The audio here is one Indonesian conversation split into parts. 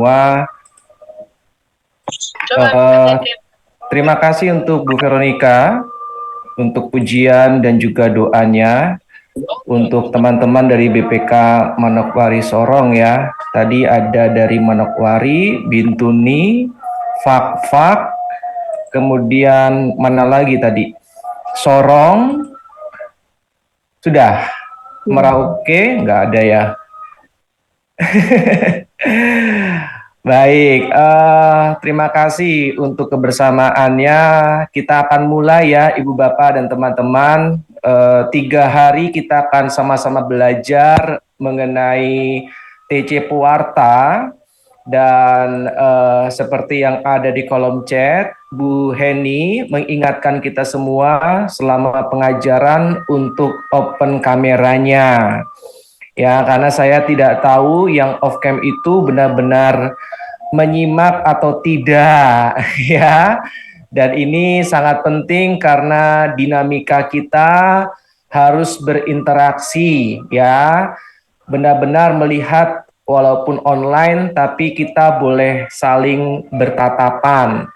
Wah, terima kasih untuk Bu Veronica untuk pujian dan juga doanya. Untuk teman-teman dari BPK Manokwari Sorong ya. Tadi ada dari Manokwari, Bintuni, Fak-Fak, kemudian mana lagi tadi? Sorong, sudah. Merauke, nggak ada ya. Baik, terima kasih untuk kebersamaannya. Kita akan mulai ya, Ibu Bapak dan teman-teman. 3 hari kita akan sama-sama belajar mengenai TC Puarta dan seperti yang ada di kolom chat, Bu Heni mengingatkan kita semua selama pengajaran untuk open kameranya. Ya, karena saya tidak tahu yang off cam itu benar-benar menyimak atau tidak ya. Dan ini sangat penting karena dinamika kita harus berinteraksi ya. Benar-benar melihat walaupun online tapi kita boleh saling bertatapan.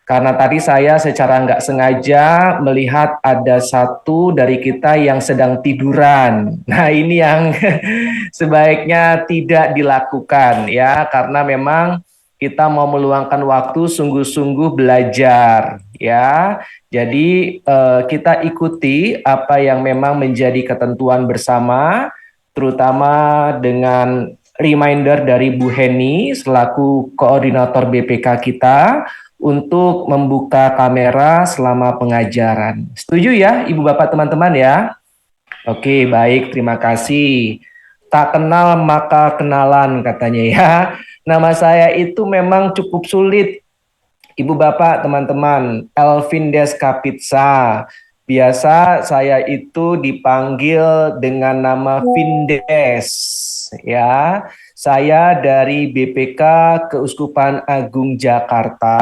Karena tadi saya secara nggak sengaja melihat ada satu dari kita yang sedang tiduran. Nah ini yang sebaiknya tidak dilakukan ya, karena memang kita mau meluangkan waktu sungguh-sungguh belajar ya. Jadi kita ikuti apa yang memang menjadi ketentuan bersama, terutama dengan reminder dari Bu Heni selaku koordinator BPK kita untuk membuka kamera selama pengajaran. Setuju ya, Ibu Bapak teman-teman ya? Oke, baik, terima kasih. Tak kenal maka kenalan katanya ya. Nama saya itu memang cukup sulit, Ibu Bapak teman-teman. Elvin Des Kapitsa. Biasa saya itu dipanggil dengan nama Vindes ya. Saya dari BPK Keuskupan Agung Jakarta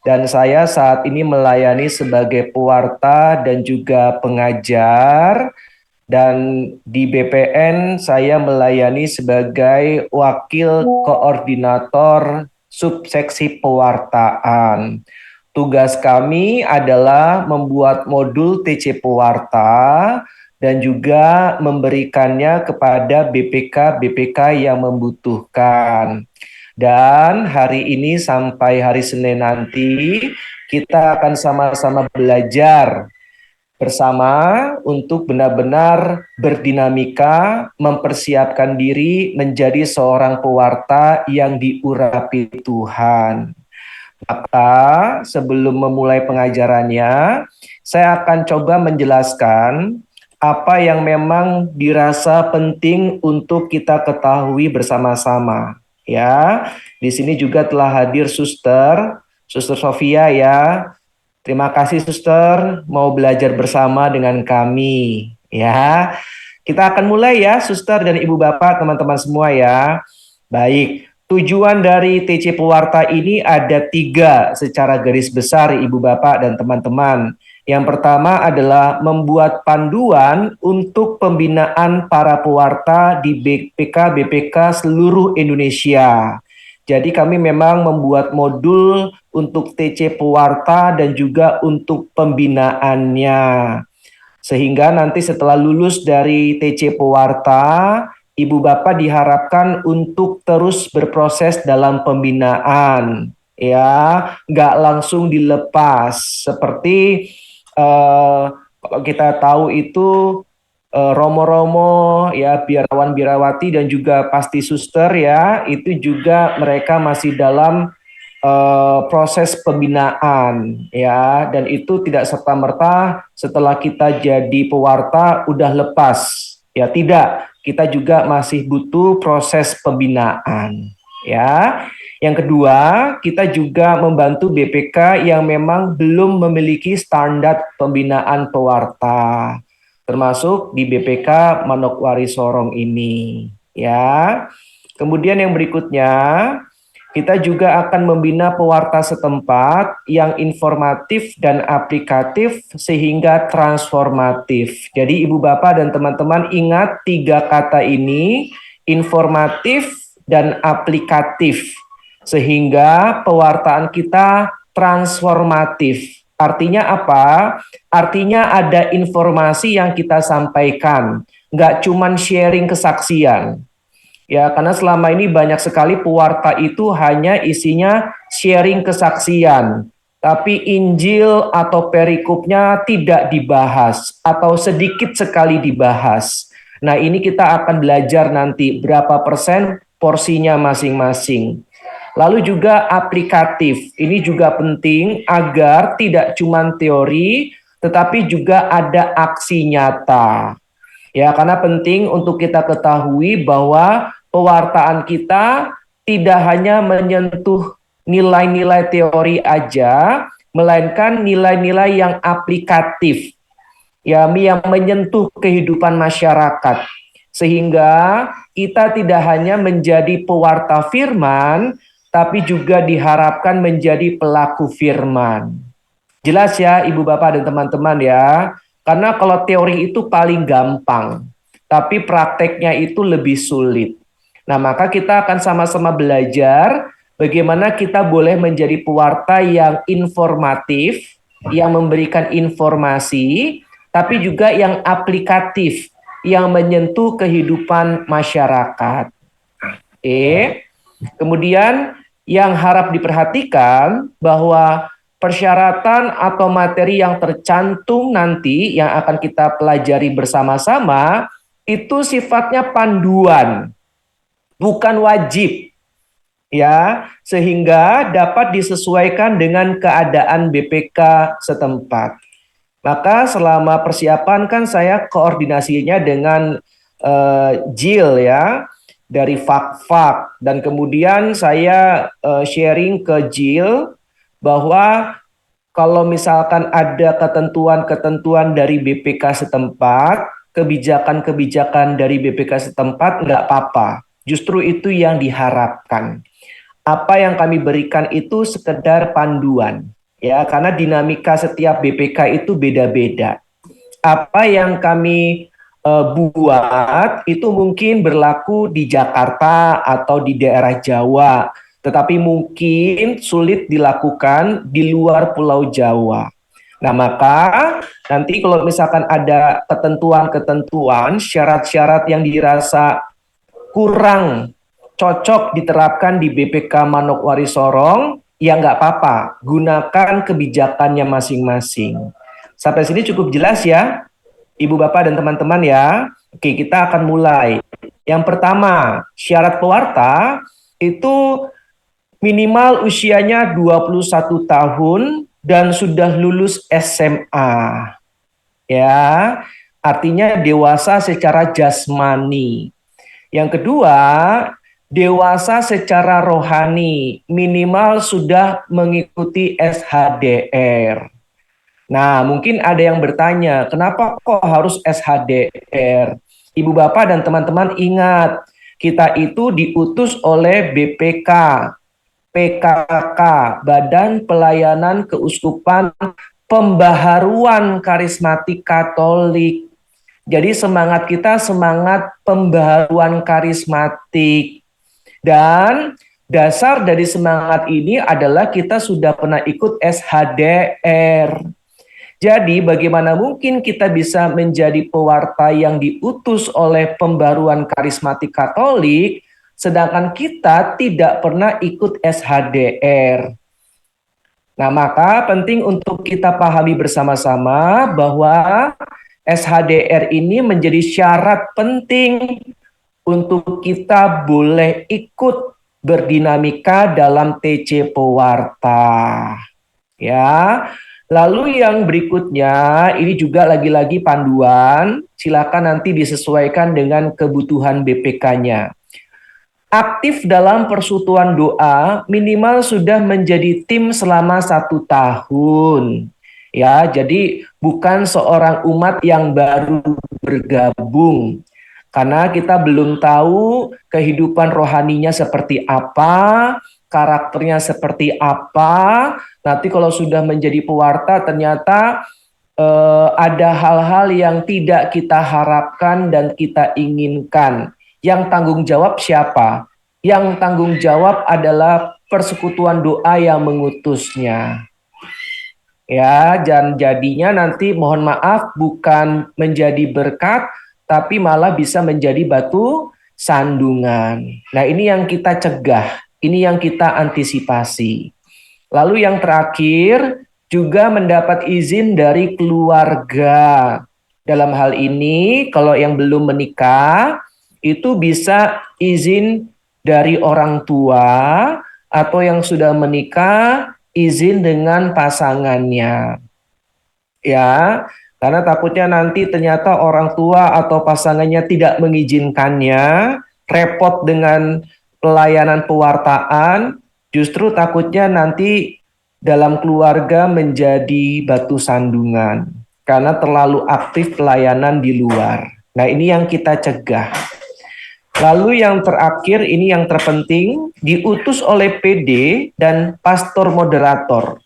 dan saya saat ini melayani sebagai pewarta dan juga pengajar, dan di BPN saya melayani sebagai wakil koordinator subseksi pewartaan. Tugas kami adalah membuat modul TC Pewarta dan juga memberikannya kepada BPK-BPK yang membutuhkan. Dan hari ini sampai hari Senin nanti kita akan sama-sama belajar bersama untuk benar-benar berdinamika, mempersiapkan diri menjadi seorang pewarta yang diurapi Tuhan. Maka sebelum memulai pengajarannya, saya akan coba menjelaskan apa yang memang dirasa penting untuk kita ketahui bersama-sama. Ya, di sini juga telah hadir Suster Sofia ya. Terima kasih Suster, mau belajar bersama dengan kami. Ya, kita akan mulai ya Suster dan Ibu Bapak, teman-teman semua ya. Baik, tujuan dari TC Pewarta ini ada 3 secara garis besar Ibu Bapak dan teman-teman. Yang pertama adalah membuat panduan untuk pembinaan para pewarta di BPK-BPK seluruh Indonesia. Jadi kami memang membuat modul untuk TC Pewarta dan juga untuk pembinaannya. Sehingga nanti setelah lulus dari TC Pewarta, Ibu Bapak diharapkan untuk terus berproses dalam pembinaan. Ya, nggak langsung dilepas. Seperti kalau kita tahu itu romo-romo ya, biarawan-biarawati dan juga pasti suster ya, itu juga mereka masih dalam proses pembinaan ya, dan itu tidak serta-merta setelah kita jadi pewarta udah lepas ya, tidak, kita juga masih butuh proses pembinaan ya. Yang kedua, kita juga membantu BPK yang memang belum memiliki standar pembinaan pewarta, termasuk di BPK Manokwari Sorong ini ya. Kemudian yang berikutnya, kita juga akan membina pewarta setempat yang informatif dan aplikatif sehingga transformatif. Jadi Ibu Bapak dan teman-teman ingat 3 kata ini, informatif, dan aplikatif, sehingga pewartaan kita transformatif. Artinya apa? Artinya ada informasi yang kita sampaikan, nggak cuman sharing kesaksian. Ya, karena selama ini banyak sekali pewarta itu hanya isinya sharing kesaksian, tapi Injil atau perikopnya tidak dibahas atau sedikit sekali dibahas. Nah, ini kita akan belajar nanti berapa persen porsinya masing-masing. Lalu juga aplikatif, ini juga penting agar tidak cuma teori, tetapi juga ada aksi nyata. Ya, karena penting untuk kita ketahui bahwa pewartaan kita tidak hanya menyentuh nilai-nilai teori aja, melainkan nilai-nilai yang aplikatif, ya, yang menyentuh kehidupan masyarakat. Sehingga kita tidak hanya menjadi pewarta firman, tapi juga diharapkan menjadi pelaku firman. Jelas ya, Ibu Bapak dan teman-teman ya. Karena kalau teori itu paling gampang, tapi prakteknya itu lebih sulit. Nah, maka kita akan sama-sama belajar bagaimana kita boleh menjadi pewarta yang informatif, yang memberikan informasi, tapi juga yang aplikatif, yang menyentuh kehidupan masyarakat. Kemudian yang harap diperhatikan bahwa persyaratan atau materi yang tercantum nanti yang akan kita pelajari bersama-sama itu sifatnya panduan, bukan wajib, ya, sehingga dapat disesuaikan dengan keadaan BPK setempat. Maka selama persiapan kan saya koordinasinya dengan Jill ya, dari Fak-Fak, dan kemudian saya sharing ke Jill bahwa kalau misalkan ada ketentuan-ketentuan dari BPK setempat, kebijakan-kebijakan dari BPK setempat nggak apa-apa. Justru itu yang diharapkan. Apa yang kami berikan itu sekedar panduan, ya, karena dinamika setiap BPK itu beda-beda. Apa yang kami buat itu mungkin berlaku di Jakarta atau di daerah Jawa, tetapi mungkin sulit dilakukan di luar Pulau Jawa. Nah, maka nanti kalau misalkan ada ketentuan-ketentuan, syarat-syarat yang dirasa kurang cocok diterapkan di BPK Manokwari Sorong, ya nggak apa-apa, gunakan kebijakannya masing-masing. Sampai sini cukup jelas ya, Ibu Bapak dan teman-teman ya. Oke, kita akan mulai. Yang pertama, syarat pewarta itu minimal usianya 21 tahun dan sudah lulus SMA. Ya, artinya dewasa secara jasmani. Yang kedua, dewasa secara rohani, minimal sudah mengikuti SHDR. Nah, mungkin ada yang bertanya, kenapa kok harus SHDR? Ibu Bapak dan teman-teman ingat, kita itu diutus oleh BPK, PKK, Badan Pelayanan Keuskupan Pembaharuan Karismatik Katolik. Jadi semangat kita semangat pembaharuan karismatik. Dan dasar dari semangat ini adalah kita sudah pernah ikut SHDR. Jadi bagaimana mungkin kita bisa menjadi pewarta yang diutus oleh pembaruan karismatik Katolik, sedangkan kita tidak pernah ikut SHDR. Nah, maka penting untuk kita pahami bersama-sama bahwa SHDR ini menjadi syarat penting untuk kita boleh ikut berdinamika dalam TC Pewarta. Ya. Lalu yang berikutnya, ini juga lagi-lagi panduan, silakan nanti disesuaikan dengan kebutuhan BPK-nya. Aktif dalam persekutuan doa minimal sudah menjadi tim selama 1 tahun. Ya, jadi bukan seorang umat yang baru bergabung. Karena kita belum tahu kehidupan rohaninya seperti apa, karakternya seperti apa. Nanti kalau sudah menjadi pewarta ternyata ada hal-hal yang tidak kita harapkan dan kita inginkan. Yang tanggung jawab siapa? yang tanggung jawab adalah persekutuan doa yang mengutusnya. Ya, dan jadinya nanti mohon maaf bukan menjadi berkat, tapi malah bisa menjadi batu sandungan. Nah, ini yang kita cegah, ini yang kita antisipasi. Lalu yang terakhir, juga mendapat izin dari keluarga. Dalam hal ini, kalau yang belum menikah, itu bisa izin dari orang tua, atau yang sudah menikah, izin dengan pasangannya. Ya, karena takutnya nanti ternyata orang tua atau pasangannya tidak mengizinkannya, repot dengan pelayanan pewartaan, justru takutnya nanti dalam keluarga menjadi batu sandungan karena terlalu aktif pelayanan di luar. Nah, ini yang kita cegah. Lalu yang terakhir, ini yang terpenting, diutus oleh PD dan pastor moderator.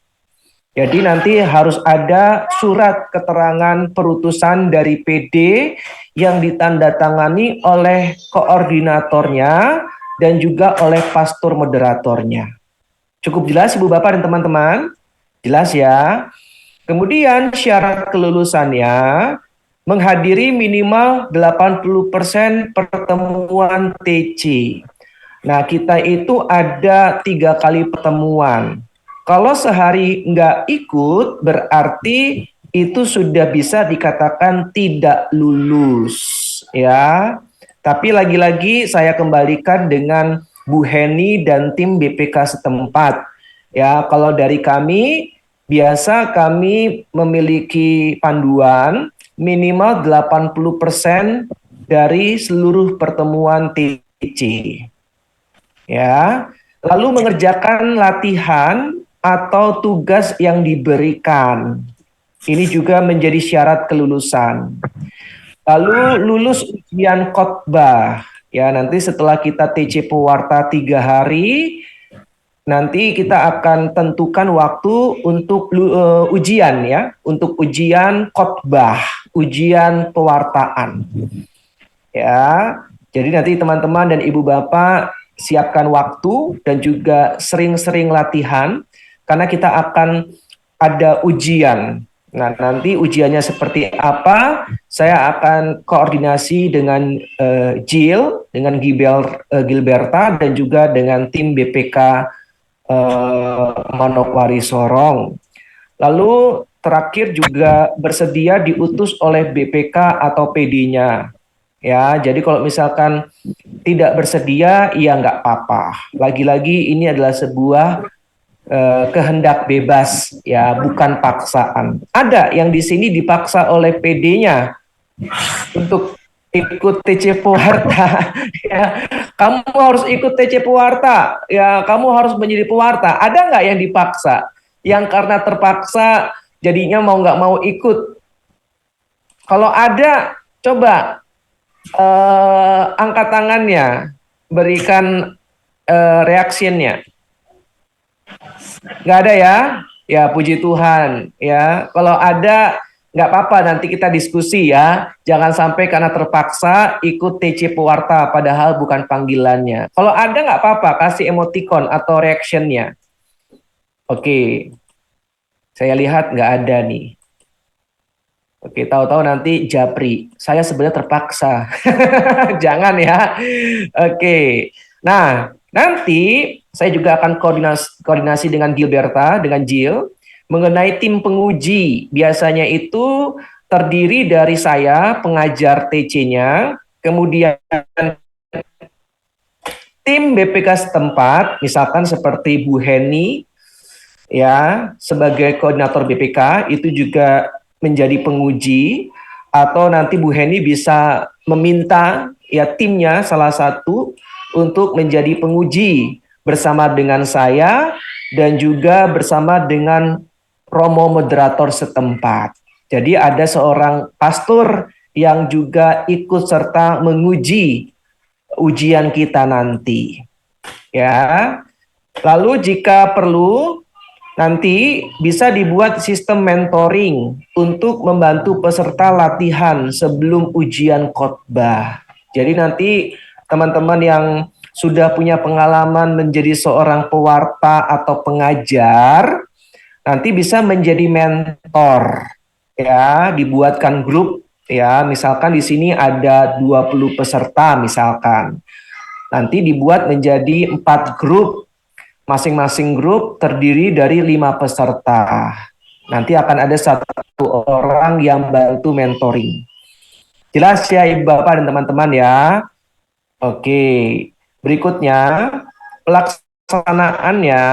Jadi nanti harus ada surat keterangan perutusan dari PD yang ditandatangani oleh koordinatornya dan juga oleh pastor moderatornya. Cukup jelas Ibu Bapak dan teman-teman? Jelas ya? Kemudian syarat kelulusannya menghadiri minimal 80% pertemuan TC. Nah, kita itu ada 3 kali pertemuan. Kalau sehari nggak ikut, berarti itu sudah bisa dikatakan tidak lulus. Ya, tapi lagi-lagi saya kembalikan dengan Bu Heni dan tim BPK setempat. Ya, kalau dari kami, biasa kami memiliki panduan minimal 80% dari seluruh pertemuan TC. Ya, lalu mengerjakan latihan atau tugas yang diberikan. Ini juga menjadi syarat kelulusan. Lalu lulus ujian khotbah. Ya, nanti setelah kita TC Pewarta 3 hari, nanti kita akan tentukan waktu untuk ujian ya, untuk ujian khotbah, ujian pewartaan. Ya, jadi nanti teman-teman dan ibu bapak siapkan waktu dan juga sering-sering latihan karena kita akan ada ujian. Nah, nanti ujiannya seperti apa? Saya akan koordinasi dengan Jill, dengan Gilberta dan juga dengan tim BPK Manokwari Sorong. Lalu terakhir juga bersedia diutus oleh BPK atau PD-nya. Ya, jadi kalau misalkan tidak bersedia, ya nggak apa-apa. Lagi-lagi ini adalah sebuah kehendak bebas, ya bukan paksaan. Ada yang di sini dipaksa oleh PD-nya untuk ikut TC Pewarta. Ya, kamu harus ikut TC Pewarta. Ya, kamu harus menjadi pewarta. Ada nggak yang dipaksa? Yang karena terpaksa jadinya mau nggak mau ikut. Kalau ada, coba angkat tangannya, berikan reaksinya. Nggak ada ya? Ya puji Tuhan ya. Kalau ada nggak apa-apa, nanti kita diskusi ya. Jangan sampai karena terpaksa ikut TC Pewarta padahal bukan panggilannya. Kalau ada nggak apa-apa, kasih emoticon atau reactionnya. Oke, saya lihat nggak ada nih. Oke, tahu-tahu nanti japri. Saya sebenarnya terpaksa. Jangan ya. Oke. Nah, nanti saya juga akan koordinasi dengan Gilberta, dengan Jill, mengenai tim penguji. Biasanya itu terdiri dari saya, pengajar TC-nya, kemudian tim BPK setempat, misalkan seperti Bu Heni, ya, sebagai koordinator BPK, itu juga menjadi penguji, atau nanti Bu Heni bisa meminta ya timnya salah satu untuk menjadi penguji bersama dengan saya dan juga bersama dengan Romo moderator setempat. Jadi ada seorang pastor yang juga ikut serta menguji ujian kita nanti. Ya. Lalu jika perlu nanti bisa dibuat sistem mentoring untuk membantu peserta latihan sebelum ujian khotbah. Jadi nanti teman-teman yang sudah punya pengalaman menjadi seorang pewarta atau pengajar, nanti bisa menjadi mentor. Ya, dibuatkan grup ya, misalkan di sini ada 20 peserta misalkan. Nanti dibuat menjadi 4 grup. Masing-masing grup terdiri dari 5 peserta. Nanti akan ada 1 orang yang bantu mentoring. Jelas ya Ibu Bapak dan teman-teman ya. Oke, berikutnya pelaksanaannya,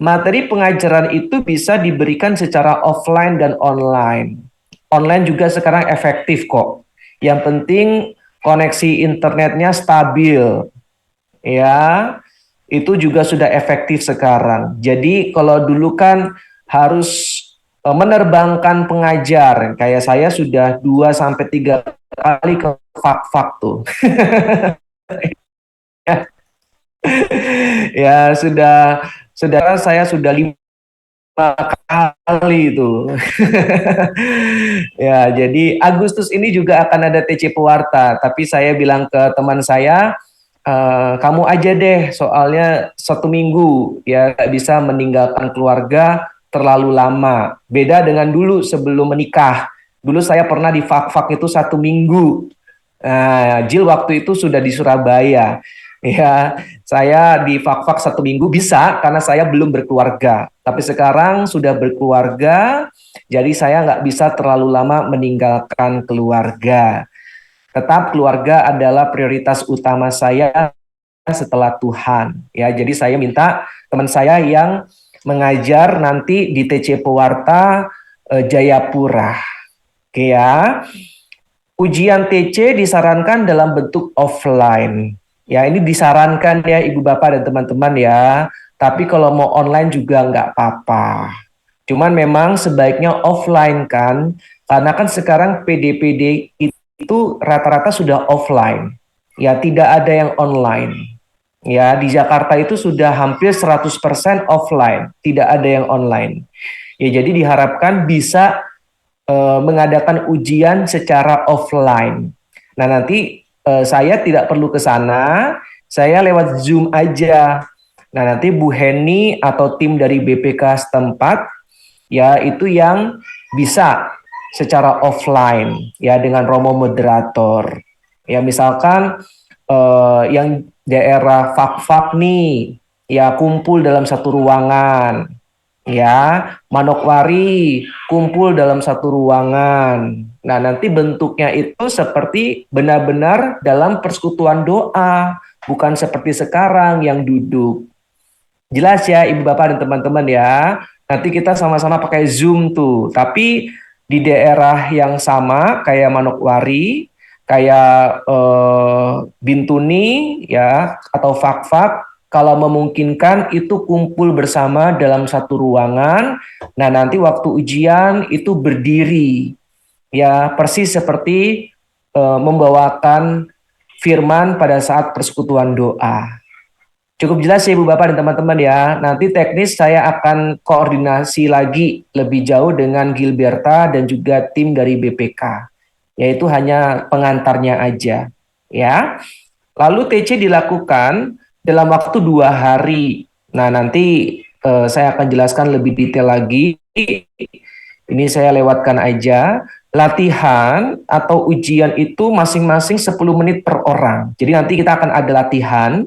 materi pengajaran itu bisa diberikan secara offline dan online. Online juga sekarang efektif kok. Yang penting koneksi internetnya stabil. Ya, itu juga sudah efektif sekarang. Jadi kalau dulu kan harus menerbangkan pengajar, kayak saya sudah 2 sampai 3 kali ke fak-fak tuh. Ya, saudara saya sudah 5 kali itu. Ya, jadi Agustus ini juga akan ada TC Pewarta, tapi saya bilang ke teman saya, kamu aja deh, soalnya 1 minggu ya gak bisa meninggalkan keluarga terlalu lama. Beda dengan dulu sebelum menikah. Dulu saya pernah di fak-fak itu 1 minggu. Nah, Jill waktu itu sudah di Surabaya. Ya, saya di fak-fak 1 minggu bisa karena saya belum berkeluarga. Tapi sekarang sudah berkeluarga, jadi saya nggak bisa terlalu lama meninggalkan keluarga. Tetap keluarga adalah prioritas utama saya setelah Tuhan. Ya, jadi saya minta teman saya yang mengajar nanti di TC Pewarta Jayapura. Oke ya. Ujian TC disarankan dalam bentuk offline. Ya, ini disarankan ya Ibu Bapak dan teman-teman ya. Tapi kalau mau online juga nggak apa-apa. Cuman memang sebaiknya offline kan, karena kan sekarang PD-PD itu rata-rata sudah offline. Ya, tidak ada yang online. Ya, di Jakarta itu sudah hampir 100% offline, tidak ada yang online. Ya, jadi diharapkan bisa mengadakan ujian secara offline. Nah, nanti saya tidak perlu ke sana, saya lewat Zoom aja. Nah, nanti Bu Heni atau tim dari BPK setempat ya itu yang bisa secara offline ya dengan Romo moderator. Ya misalkan yang daerah fak-fak nih ya kumpul dalam satu ruangan ya, Manokwari kumpul dalam satu ruangan. Nah, nanti bentuknya itu seperti benar-benar dalam persekutuan doa, bukan seperti sekarang yang duduk. Jelas ya Ibu Bapak dan teman-teman ya. Nanti kita sama-sama pakai Zoom tuh. Tapi di daerah yang sama kayak Manokwari, kayak Bintuni ya atau Fak-Fak, kalau memungkinkan itu kumpul bersama dalam satu ruangan. Nah, nanti waktu ujian itu berdiri ya persis seperti membawakan firman pada saat persekutuan doa. Cukup jelas ya Ibu Bapak dan teman-teman ya. Nanti teknis saya akan koordinasi lagi lebih jauh dengan Gilberta dan juga tim dari BPK. Yaitu hanya pengantarnya aja. Ya. Lalu TC dilakukan dalam waktu 2 hari. Nah nanti saya akan jelaskan lebih detail lagi. Ini saya lewatkan aja. Latihan atau ujian itu masing-masing 10 menit per orang. Jadi nanti kita akan ada latihan.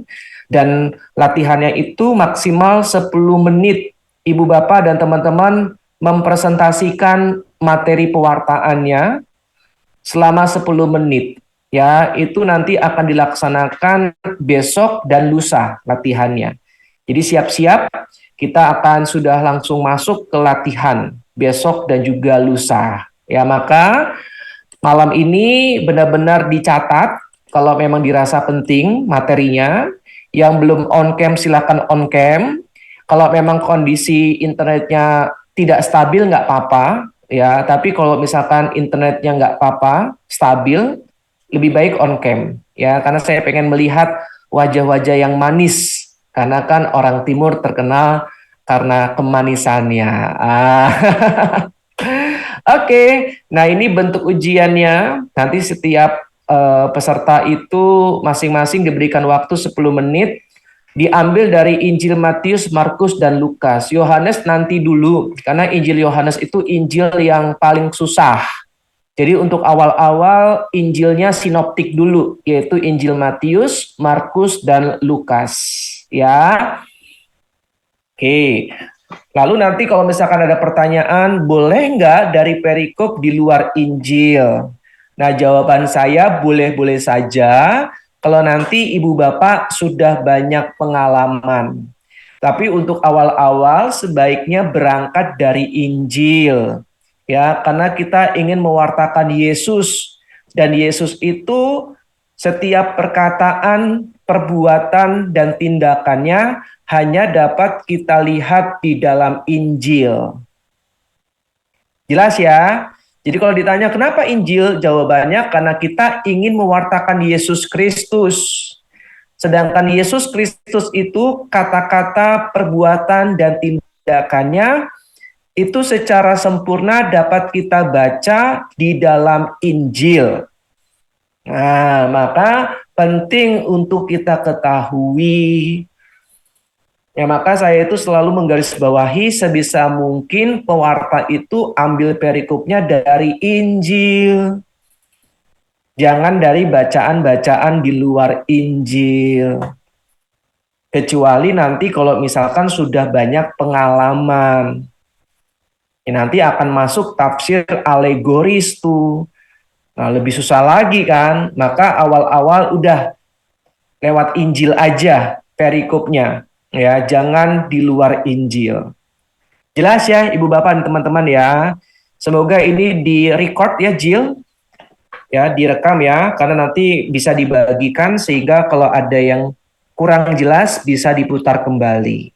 Dan latihannya itu maksimal 10 menit. Ibu Bapak dan teman-teman mempresentasikan materi pewartaannya selama 10 menit. Ya, itu nanti akan dilaksanakan besok dan lusa latihannya. Jadi siap-siap, kita akan sudah langsung masuk ke latihan besok dan juga lusa. Ya, maka malam ini benar-benar dicatat kalau memang dirasa penting materinya. Yang belum on cam silakan on cam. Kalau memang kondisi internetnya tidak stabil nggak apa-apa ya. Tapi kalau misalkan internetnya nggak apa-apa stabil, lebih baik on cam ya. Karena saya pengen melihat wajah-wajah yang manis. Karena kan orang Timur terkenal karena kemanisannya. Oke, nah ini bentuk ujiannya. Nanti setiap peserta itu masing-masing diberikan waktu 10 menit, diambil dari Injil Matius, Markus, dan Lukas. Yohanes nanti dulu, karena Injil Yohanes itu Injil yang paling susah. Jadi untuk awal-awal Injilnya sinoptik dulu, yaitu Injil Matius, Markus, dan Lukas. Ya, oke. Lalu nanti kalau misalkan ada pertanyaan, boleh nggak dari perikop di luar Injil? Nah, jawaban saya boleh-boleh saja kalau nanti ibu bapak sudah banyak pengalaman. Tapi untuk awal-awal sebaiknya berangkat dari Injil. Ya, karena kita ingin mewartakan Yesus dan Yesus itu setiap perkataan, perbuatan dan tindakannya hanya dapat kita lihat di dalam Injil. Jelas ya? Jadi kalau ditanya kenapa Injil, jawabannya karena kita ingin mewartakan Yesus Kristus. Sedangkan Yesus Kristus itu kata-kata, perbuatan, dan tindakannya itu secara sempurna dapat kita baca di dalam Injil. Nah, maka penting untuk kita ketahui. Ya, maka saya itu selalu menggarisbawahi sebisa mungkin pewarta itu ambil perikopnya dari Injil. Jangan dari bacaan-bacaan di luar Injil. Kecuali nanti kalau misalkan sudah banyak pengalaman. Ya, nanti akan masuk tafsir alegoris tuh. Nah, lebih susah lagi kan. Maka awal-awal udah lewat Injil aja perikopnya. Ya, jangan di luar Injil. Jelas ya Ibu Bapak dan teman-teman ya. Semoga ini di-record ya Jill. Ya, direkam ya karena nanti bisa dibagikan sehingga kalau ada yang kurang jelas bisa diputar kembali.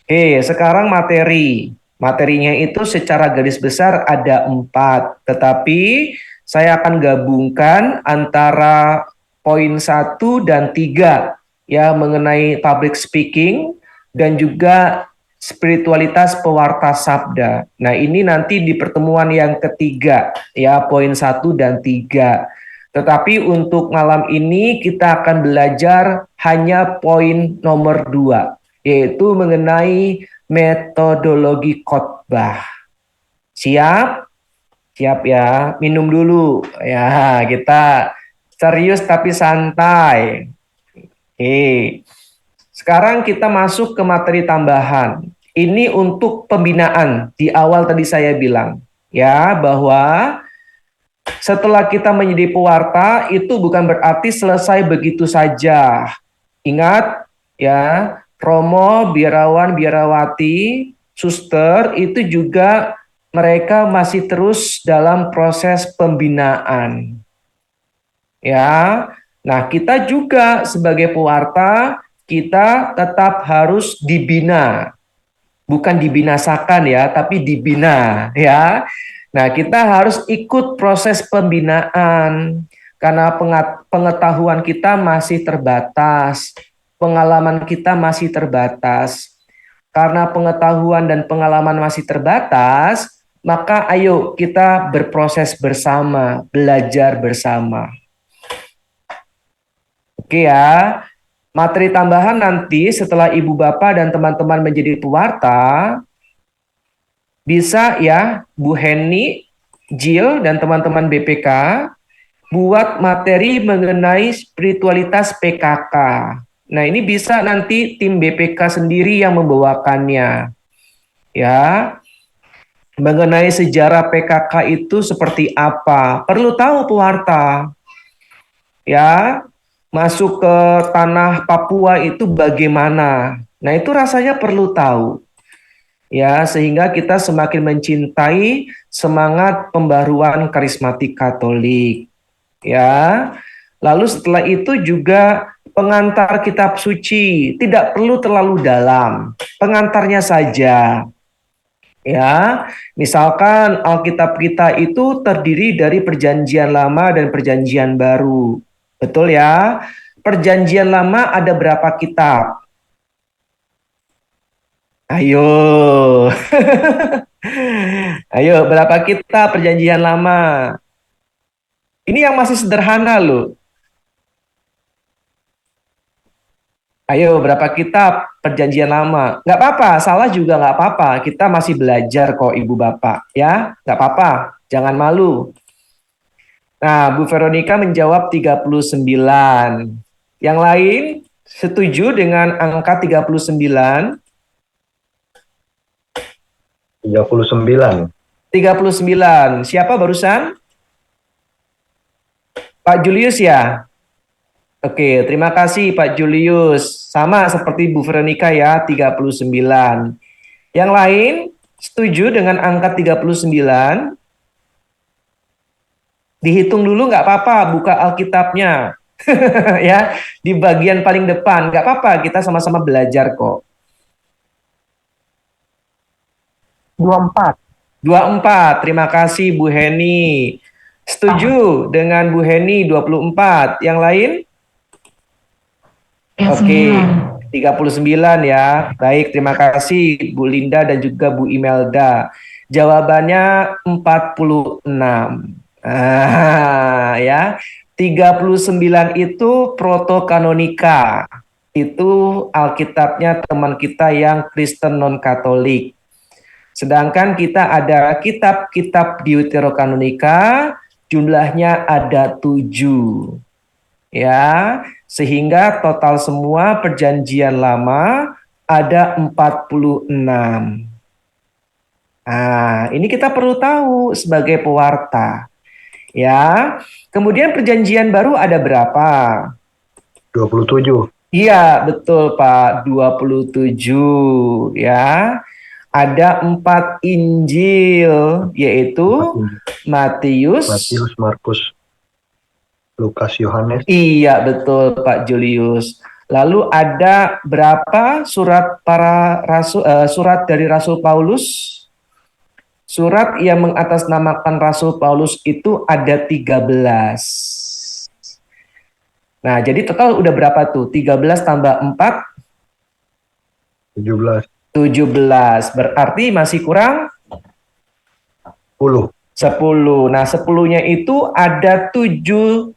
Oke, sekarang materi. Materinya itu secara garis besar ada 4, tetapi saya akan gabungkan antara poin 1 dan 3 ya mengenai public speaking dan juga spiritualitas pewarta sabda. Nah, ini nanti di pertemuan yang ketiga ya poin 1 dan 3. Tetapi untuk malam ini kita akan belajar hanya poin nomor 2, yaitu mengenai metodologi khotbah. Siap? Siap ya. Minum dulu. Ya, kita serius tapi santai. Oke. Sekarang kita masuk ke materi tambahan. Ini untuk pembinaan. Di awal tadi saya bilang ya bahwa setelah kita menjadi pewarta itu bukan berarti selesai begitu saja. Ingat ya, Romo, biarawan, biarawati, suster itu juga mereka masih terus dalam proses pembinaan. Ya. Nah, kita juga sebagai pewarta kita tetap harus dibina. Bukan dibinasakan ya, tapi dibina ya. Nah, kita harus ikut proses pembinaan karena pengetahuan kita masih terbatas, pengalaman kita masih terbatas. Karena pengetahuan dan pengalaman masih terbatas, maka ayo kita berproses bersama, belajar bersama. Oke ya. Materi tambahan nanti setelah Ibu Bapak dan teman-teman menjadi pewarta, bisa ya Bu Henny, Jill, dan teman-teman BPK buat materi mengenai spiritualitas PKK. Nah, ini bisa nanti tim BPK sendiri yang membawakannya. Ya, mengenai sejarah PKK itu seperti apa. Perlu tahu pewarta. Ya, masuk ke tanah Papua itu bagaimana. Nah, itu rasanya perlu tahu. Ya, sehingga kita semakin mencintai semangat pembaruan karismatik Katolik. Ya. Lalu setelah itu juga pengantar kitab suci, tidak perlu terlalu dalam. Pengantarnya saja. Ya. Misalkan Alkitab kita itu terdiri dari Perjanjian Lama dan Perjanjian Baru. Betul ya? Perjanjian Lama ada berapa kitab? Ayo. Ayo, berapa kitab Perjanjian Lama? Ini yang masih sederhana loh. Ayo, berapa kitab perjanjian lama? Nggak apa-apa, salah juga nggak apa-apa. Kita masih belajar kok, Ibu Bapak. Ya, nggak apa-apa. Jangan malu. Nah, Bu Veronica menjawab 39. Yang lain setuju dengan angka 39? 39. 39. Siapa barusan? Pak Julius ya? Oke, terima kasih Pak Julius. Sama seperti Bu Veronica ya, 39. Yang lain setuju dengan angka 39? Dihitung dulu nggak apa-apa, buka Alkitabnya. Ya, di bagian paling depan. Nggak apa-apa, kita sama-sama belajar kok. 24. 24, terima kasih Bu Heni. Setuju dengan Bu Heni 24. Yang lain? Oke, 39 ya. Baik, terima kasih Bu Linda dan juga Bu Imelda. Jawabannya 46. Ya. 39 itu protokanonika. Itu Alkitabnya teman kita yang Kristen non-Katolik. Sedangkan kita ada kitab-kitab Deuterokanonika, jumlahnya ada 7. Ya, sehingga total semua perjanjian lama ada 46. Nah, ini kita perlu tahu sebagai pewarta. Ya, kemudian perjanjian baru ada berapa? 27. Iya, betul Pak, 27 ya. Ada 4 Injil, yaitu Matius, Markus, Lukas, Yohanes. Iya, betul Pak Julius. Lalu ada berapa surat para rasul, surat dari Rasul Paulus? Surat yang mengatasnamakan Rasul Paulus itu ada 13. Nah, jadi total udah berapa tuh? 13 tambah 4? 17. 17. Berarti masih kurang? 10. 10. Nah, 10-nya itu ada 7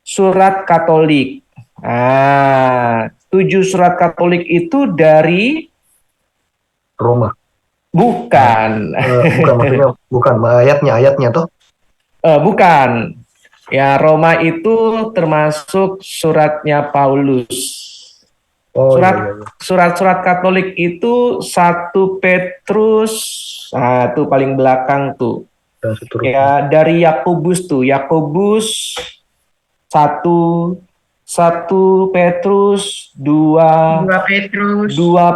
surat Katolik. Nah, 7 surat Katolik itu dari Roma. Bukan. Bukan maksudnya, bukan ayatnya toh? Bukan. Ya, Roma itu termasuk suratnya Paulus. Oh, iya. Surat-surat Katolik itu 1 Petrus, nah itu paling belakang tuh. Dan seterusnya. Ya, dari Yakobus tuh, Yakobus 1 Petrus, 2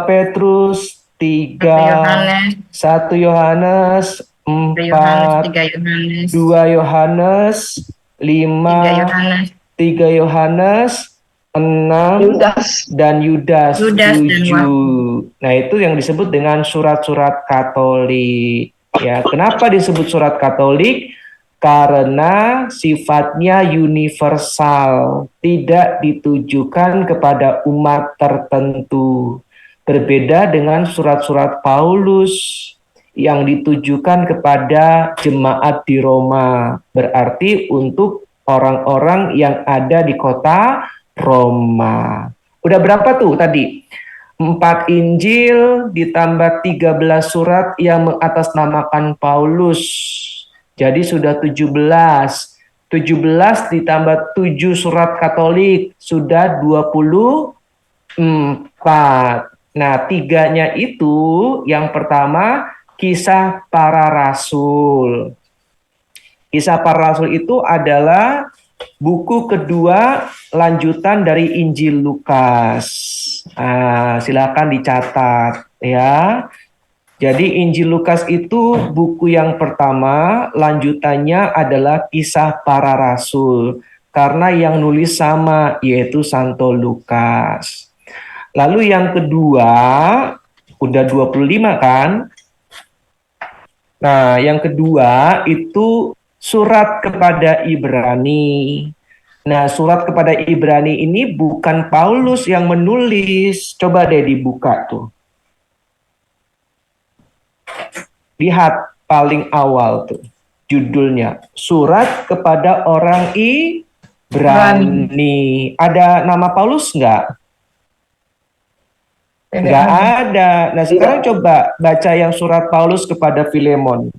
Petrus, 3 1 Yohanes, 4 2 Yohanes, 5 3 Yohanes, 6 dan Yudas 7. Nah, itu yang disebut dengan surat-surat Katolik. Ya, kenapa disebut surat Katolik? Karena sifatnya universal, tidak ditujukan kepada umat tertentu. Berbeda dengan surat-surat Paulus yang ditujukan kepada jemaat di Roma, berarti untuk orang-orang yang ada di kota Roma. Udah berapa tuh tadi? 4 Injil ditambah 13 surat yang mengatasnamakan Paulus. Jadi sudah 17. 17 ditambah 7 surat Katolik sudah 24. Nah, 3-nya itu yang pertama Kisah Para Rasul. Kisah Para Rasul itu adalah buku kedua lanjutan dari Injil Lukas. Silakan dicatat ya. Jadi Injil Lukas itu buku yang pertama, lanjutannya adalah Kisah Para Rasul. Karena yang nulis sama, yaitu Santo Lukas. Lalu yang kedua, udah 25 kan? Nah, yang kedua itu surat kepada Ibrani. Nah, surat kepada Ibrani ini bukan Paulus yang menulis. Coba deh dibuka tuh. Lihat paling awal tuh. judulnya. Surat kepada orang Ibrani. Ada nama Paulus nggak? Nggak ada. Nah, sekarang coba baca yang surat Paulus kepada Filemon.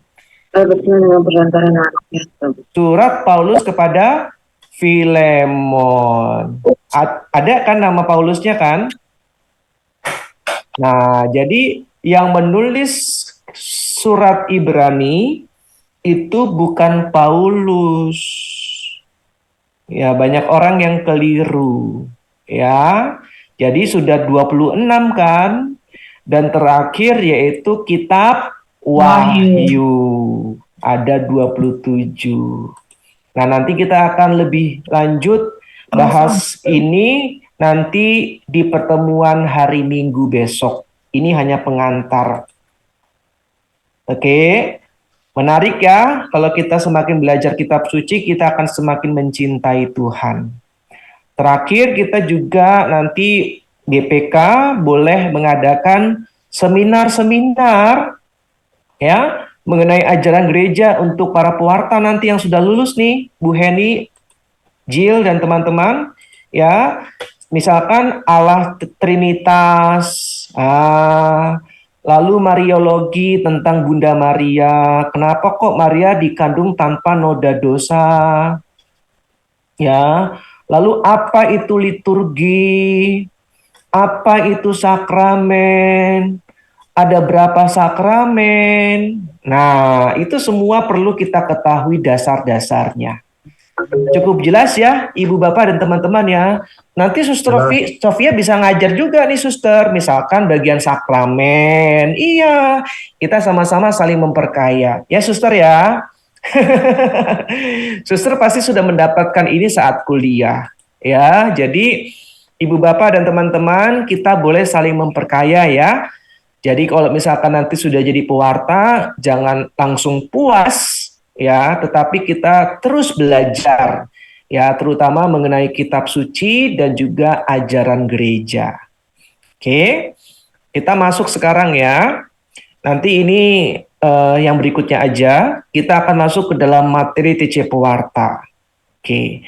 Surat Paulus kepada Filemon. Ada kan nama Paulusnya kan? Nah, jadi yang menulis surat Ibrani itu bukan Paulus. Ya, banyak orang yang keliru. Ya, jadi sudah 26 kan? Dan terakhir yaitu kitab Wahyu. Ada 27. Nah, nanti kita akan lebih lanjut bahas ini nanti di pertemuan hari Minggu besok. Ini hanya pengantar. Oke, menarik ya. Kalau kita semakin belajar kitab suci, kita akan semakin mencintai Tuhan. Terakhir, kita juga nanti GPK boleh mengadakan seminar-seminar ya mengenai ajaran gereja untuk para pewarta nanti yang sudah lulus nih, Bu Heni, Jill dan teman-teman ya. Misalkan Allah Trinitas, lalu Mariologi tentang Bunda Maria. Kenapa kok Maria dikandung tanpa noda dosa? Ya, lalu apa itu liturgi? Apa itu sakramen? Ada berapa sakramen? Nah, itu semua perlu kita ketahui dasar-dasarnya. Cukup jelas ya, Ibu Bapak dan teman-teman ya. Nanti Suster Sofia bisa ngajar juga nih Suster. Misalkan bagian sakramen. Iya, kita sama-sama saling memperkaya. Ya Suster ya. Suster pasti sudah mendapatkan ini saat kuliah. Ya, jadi Ibu Bapak dan teman-teman kita boleh saling memperkaya ya. Jadi kalau misalkan nanti sudah jadi pewarta, jangan langsung puas ya, tetapi kita terus belajar ya, terutama mengenai kitab suci dan juga ajaran gereja. Oke, kita masuk sekarang ya. Nanti ini yang berikutnya aja, kita akan masuk ke dalam materi TC Pewarta. Oke,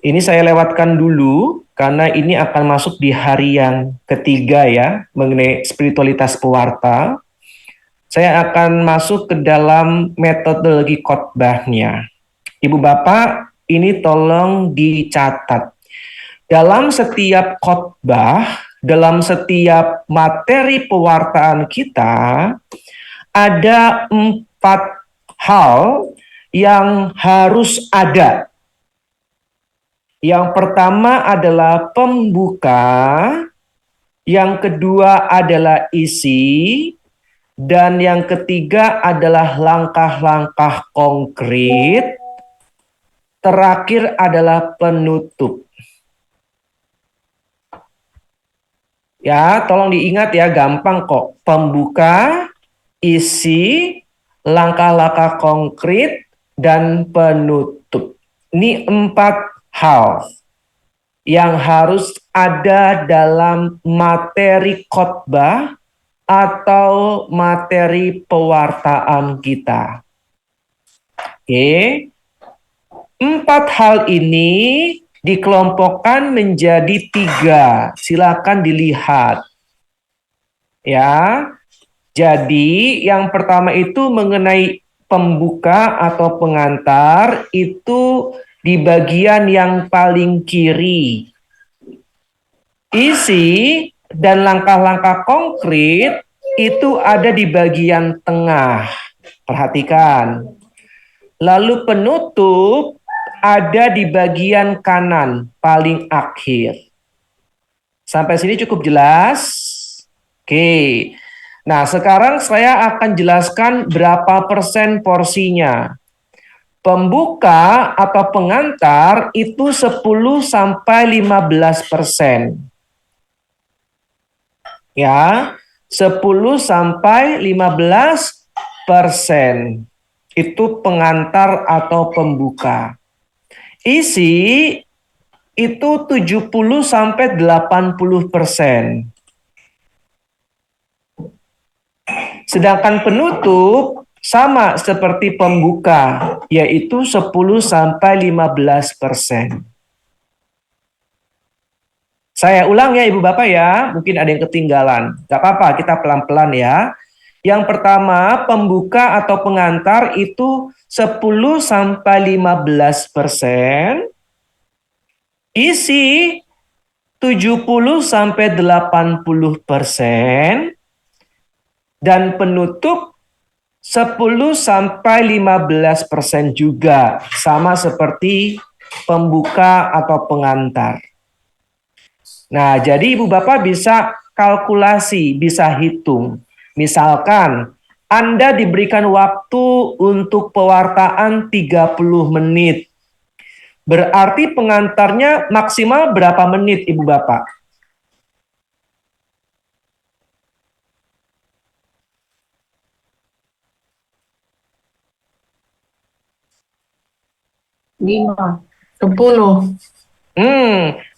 ini saya lewatkan dulu karena ini akan masuk di hari yang ketiga ya, mengenai spiritualitas pewarta. Saya akan masuk ke dalam metodologi khotbahnya. Ibu Bapak, ini tolong dicatat. Dalam setiap khotbah, dalam setiap materi pewartaan kita, ada 4 hal yang harus ada. Yang pertama adalah pembuka, yang kedua adalah isi, dan yang ketiga adalah langkah-langkah konkret, terakhir adalah penutup. Ya, tolong diingat ya, gampang kok. Pembuka, isi, langkah-langkah konkret, dan penutup. Ini 4 hal yang harus ada dalam materi khotbah atau materi pewartaan kita. Oke. 4 hal ini dikelompokkan menjadi 3. Silakan dilihat. Ya. Jadi yang pertama itu mengenai pembuka atau pengantar itu di bagian yang paling kiri. Isi dan langkah-langkah konkret itu ada di bagian tengah. Perhatikan. Lalu penutup ada di bagian kanan, paling akhir. Sampai sini cukup jelas? Oke. Nah, sekarang saya akan jelaskan berapa persen porsinya. Pembuka atau pengantar itu 10-15%. Ya, 10-15% itu pengantar atau pembuka. Isi itu 70-80%. Sedangkan penutup sama seperti pembuka, yaitu 10-15%. Saya ulang ya Ibu Bapak ya, mungkin ada yang ketinggalan. Gak apa-apa, kita pelan-pelan ya. Yang pertama, pembuka atau pengantar itu 10-15%, isi 70-80%, dan penutup 10-15% juga, sama seperti pembuka atau pengantar. Nah, jadi Ibu Bapak bisa kalkulasi, bisa hitung. Misalkan Anda diberikan waktu untuk pewartaan 30 menit. Berarti pengantarnya maksimal berapa menit Ibu Bapak? Lima. 10.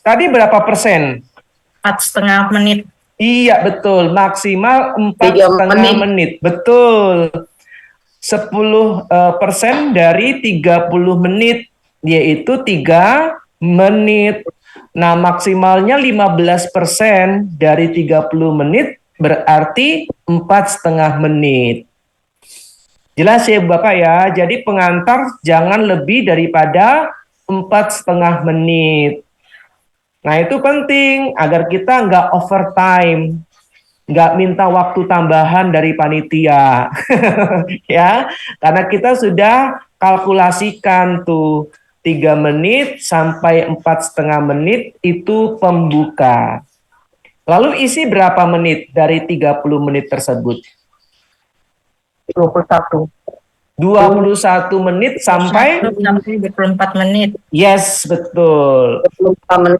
Tadi berapa persen? 4,5 menit. Iya betul, maksimal 3 4,5 menit. Betul. 10% dari 30 menit, yaitu 3 menit. Nah, maksimalnya 15% dari 30 menit berarti 4,5 menit. Jelas ya Bapak ya, jadi pengantar jangan lebih daripada 4,5 menit. Nah itu penting agar kita nggak overtime, nggak minta waktu tambahan dari panitia, ya, karena kita sudah kalkulasikan tuh 3 menit sampai 4,5 menit itu pembuka. Lalu isi berapa menit dari 30 menit tersebut? 21. 21 menit sampai 24 menit. yes, betul. 24 menit.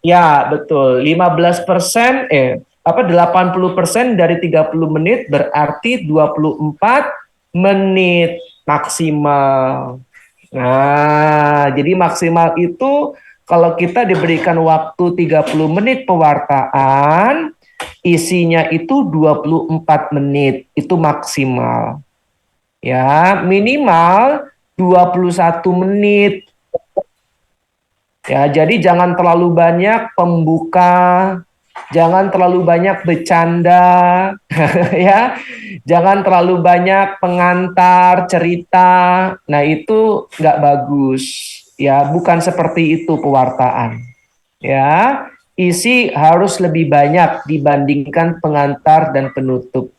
Ya, betul. 15%, 80% dari 30 menit berarti 24 menit maksimal. Nah, jadi maksimal itu kalau kita diberikan waktu 30 menit pewartaan, isinya itu 24 menit, itu maksimal. Ya, minimal 21 menit. Ya, jadi jangan terlalu banyak pembuka, jangan terlalu banyak bercanda, ya, jangan terlalu banyak pengantar cerita. Nah itu nggak bagus, ya, bukan seperti itu pewartaan. Ya, isi harus lebih banyak dibandingkan pengantar dan penutup.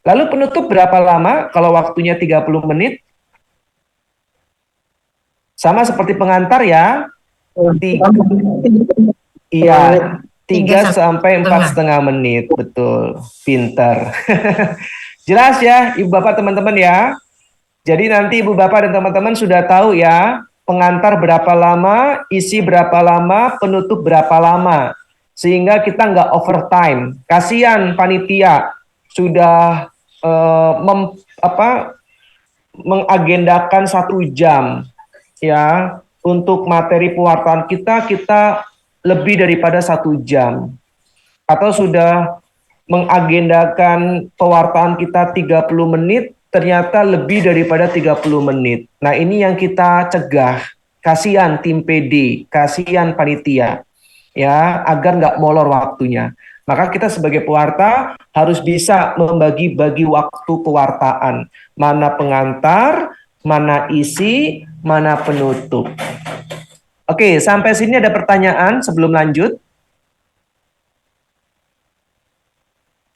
Lalu penutup berapa lama kalau waktunya 30 menit? Sama seperti pengantar ya. Iya, 3 sampai 4,5 menit, betul. Pinter. Jelas ya, Ibu Bapak teman-teman ya. Jadi nanti Ibu Bapak dan teman-teman sudah tahu ya, pengantar berapa lama, isi berapa lama, penutup berapa lama. Sehingga kita nggak overtime. Kasihan panitia sudah mengagendakan 1 jam ya untuk materi pewartaan kita lebih daripada 1 jam, atau sudah mengagendakan pewartaan kita 30 menit, ternyata lebih daripada 30 menit. Nah ini yang kita cegah, kasihan tim PD, kasihan panitia, ya, agar nggak molor waktunya. Maka kita sebagai pewarta harus bisa membagi-bagi waktu pewartaan, mana pengantar, mana isi, mana penutup. Oke, sampai sini ada pertanyaan sebelum lanjut?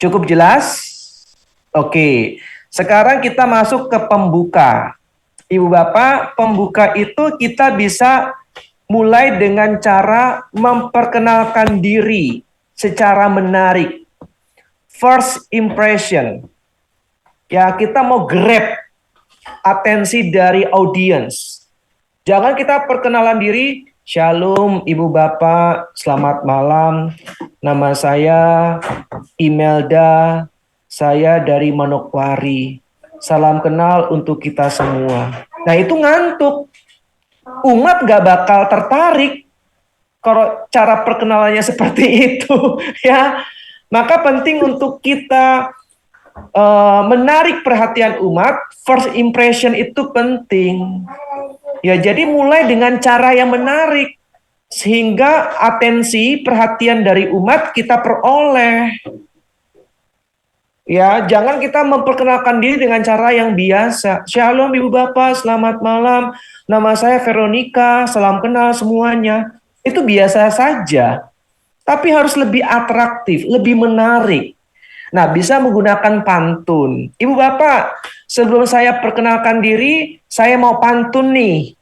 Cukup jelas? Oke, sekarang kita masuk ke pembuka. Ibu Bapak, pembuka itu kita bisa mulai dengan cara memperkenalkan diri secara menarik. First impression. Ya, kita mau grab atensi dari audiens. Jangan kita perkenalan diri, Shalom Ibu Bapak, selamat malam. Nama saya Imelda, saya dari Manokwari. Salam kenal untuk kita semua. Nah itu ngantuk. Umat gak bakal tertarik kalau cara perkenalannya seperti itu, ya. Maka penting untuk kita menarik perhatian umat, first impression itu penting. Ya, jadi mulai dengan cara yang menarik sehingga atensi perhatian dari umat kita peroleh. Ya, jangan kita memperkenalkan diri dengan cara yang biasa. Shalom Ibu Bapak, selamat malam. Nama saya Veronica, salam kenal semuanya. Itu biasa saja. Tapi harus lebih atraktif, lebih menarik. Nah, bisa menggunakan pantun. Ibu Bapak, sebelum saya perkenalkan diri, saya mau pantun nih.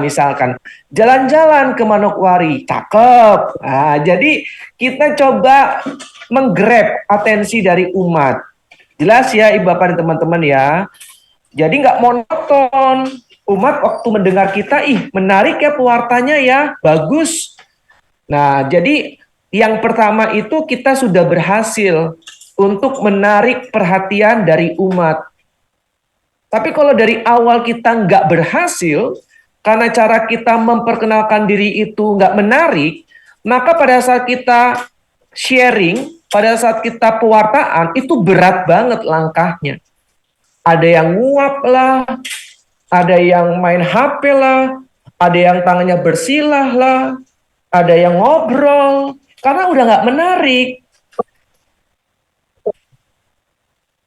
Misalkan jalan-jalan ke Manokwari, cakep. Jadi kita coba menggrab atensi dari umat. Jelas ya, Ibu Bapak dan teman-teman ya. Jadi nggak monoton. Umat waktu mendengar kita, menarik ya pewartanya ya, bagus. Nah, jadi yang pertama itu kita sudah berhasil untuk menarik perhatian dari umat. Tapi kalau dari awal kita nggak berhasil, karena cara kita memperkenalkan diri itu nggak menarik, maka pada saat kita sharing, pada saat kita pewartaan, itu berat banget langkahnya. Ada yang nguap lah, ada yang main HP lah, ada yang tangannya bersilah lah, ada yang ngobrol, karena udah nggak menarik.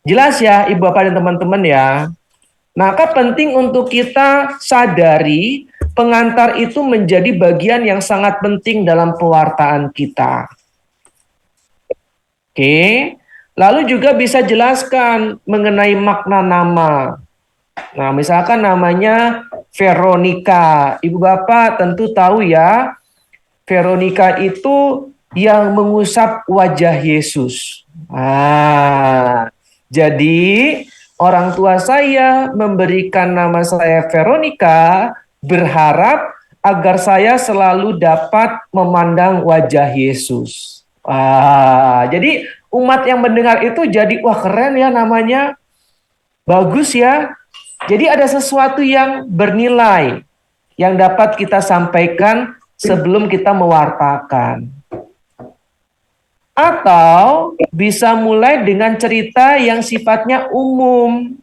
Jelas ya, Ibu Bapak dan teman-teman ya. Maka penting untuk kita sadari pengantar itu menjadi bagian yang sangat penting dalam pewartaan kita. Oke, lalu juga bisa jelaskan mengenai makna nama. Nah, misalkan namanya Veronica. Ibu Bapak tentu tahu ya, Veronica itu yang mengusap wajah Yesus. Jadi orang tua saya memberikan nama saya Veronica, berharap agar saya selalu dapat memandang wajah Yesus. Jadi umat yang mendengar itu jadi, wah keren ya namanya, bagus ya. Jadi ada sesuatu yang bernilai yang dapat kita sampaikan sebelum kita mewartakan. Atau bisa mulai dengan cerita yang sifatnya umum,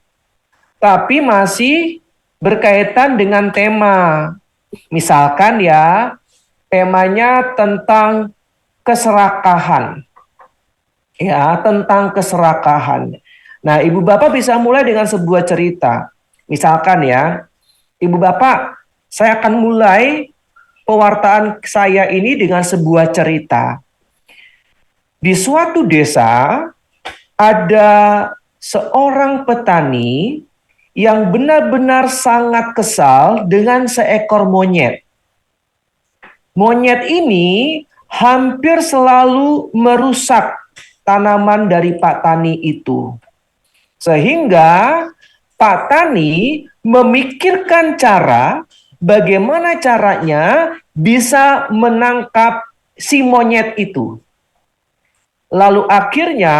tapi masih berkaitan dengan tema. Misalkan ya, temanya tentang keserakahan. Ya, tentang keserakahan. Nah, Ibu Bapak bisa mulai dengan sebuah cerita. Misalkan ya, Ibu Bapak, saya akan mulai pewartaan saya ini dengan sebuah cerita. Di suatu desa ada seorang petani yang benar-benar sangat kesal dengan seekor monyet. Monyet ini hampir selalu merusak tanaman dari Pak Tani itu. Sehingga Pak Tani memikirkan cara bagaimana caranya bisa menangkap si monyet itu. Lalu akhirnya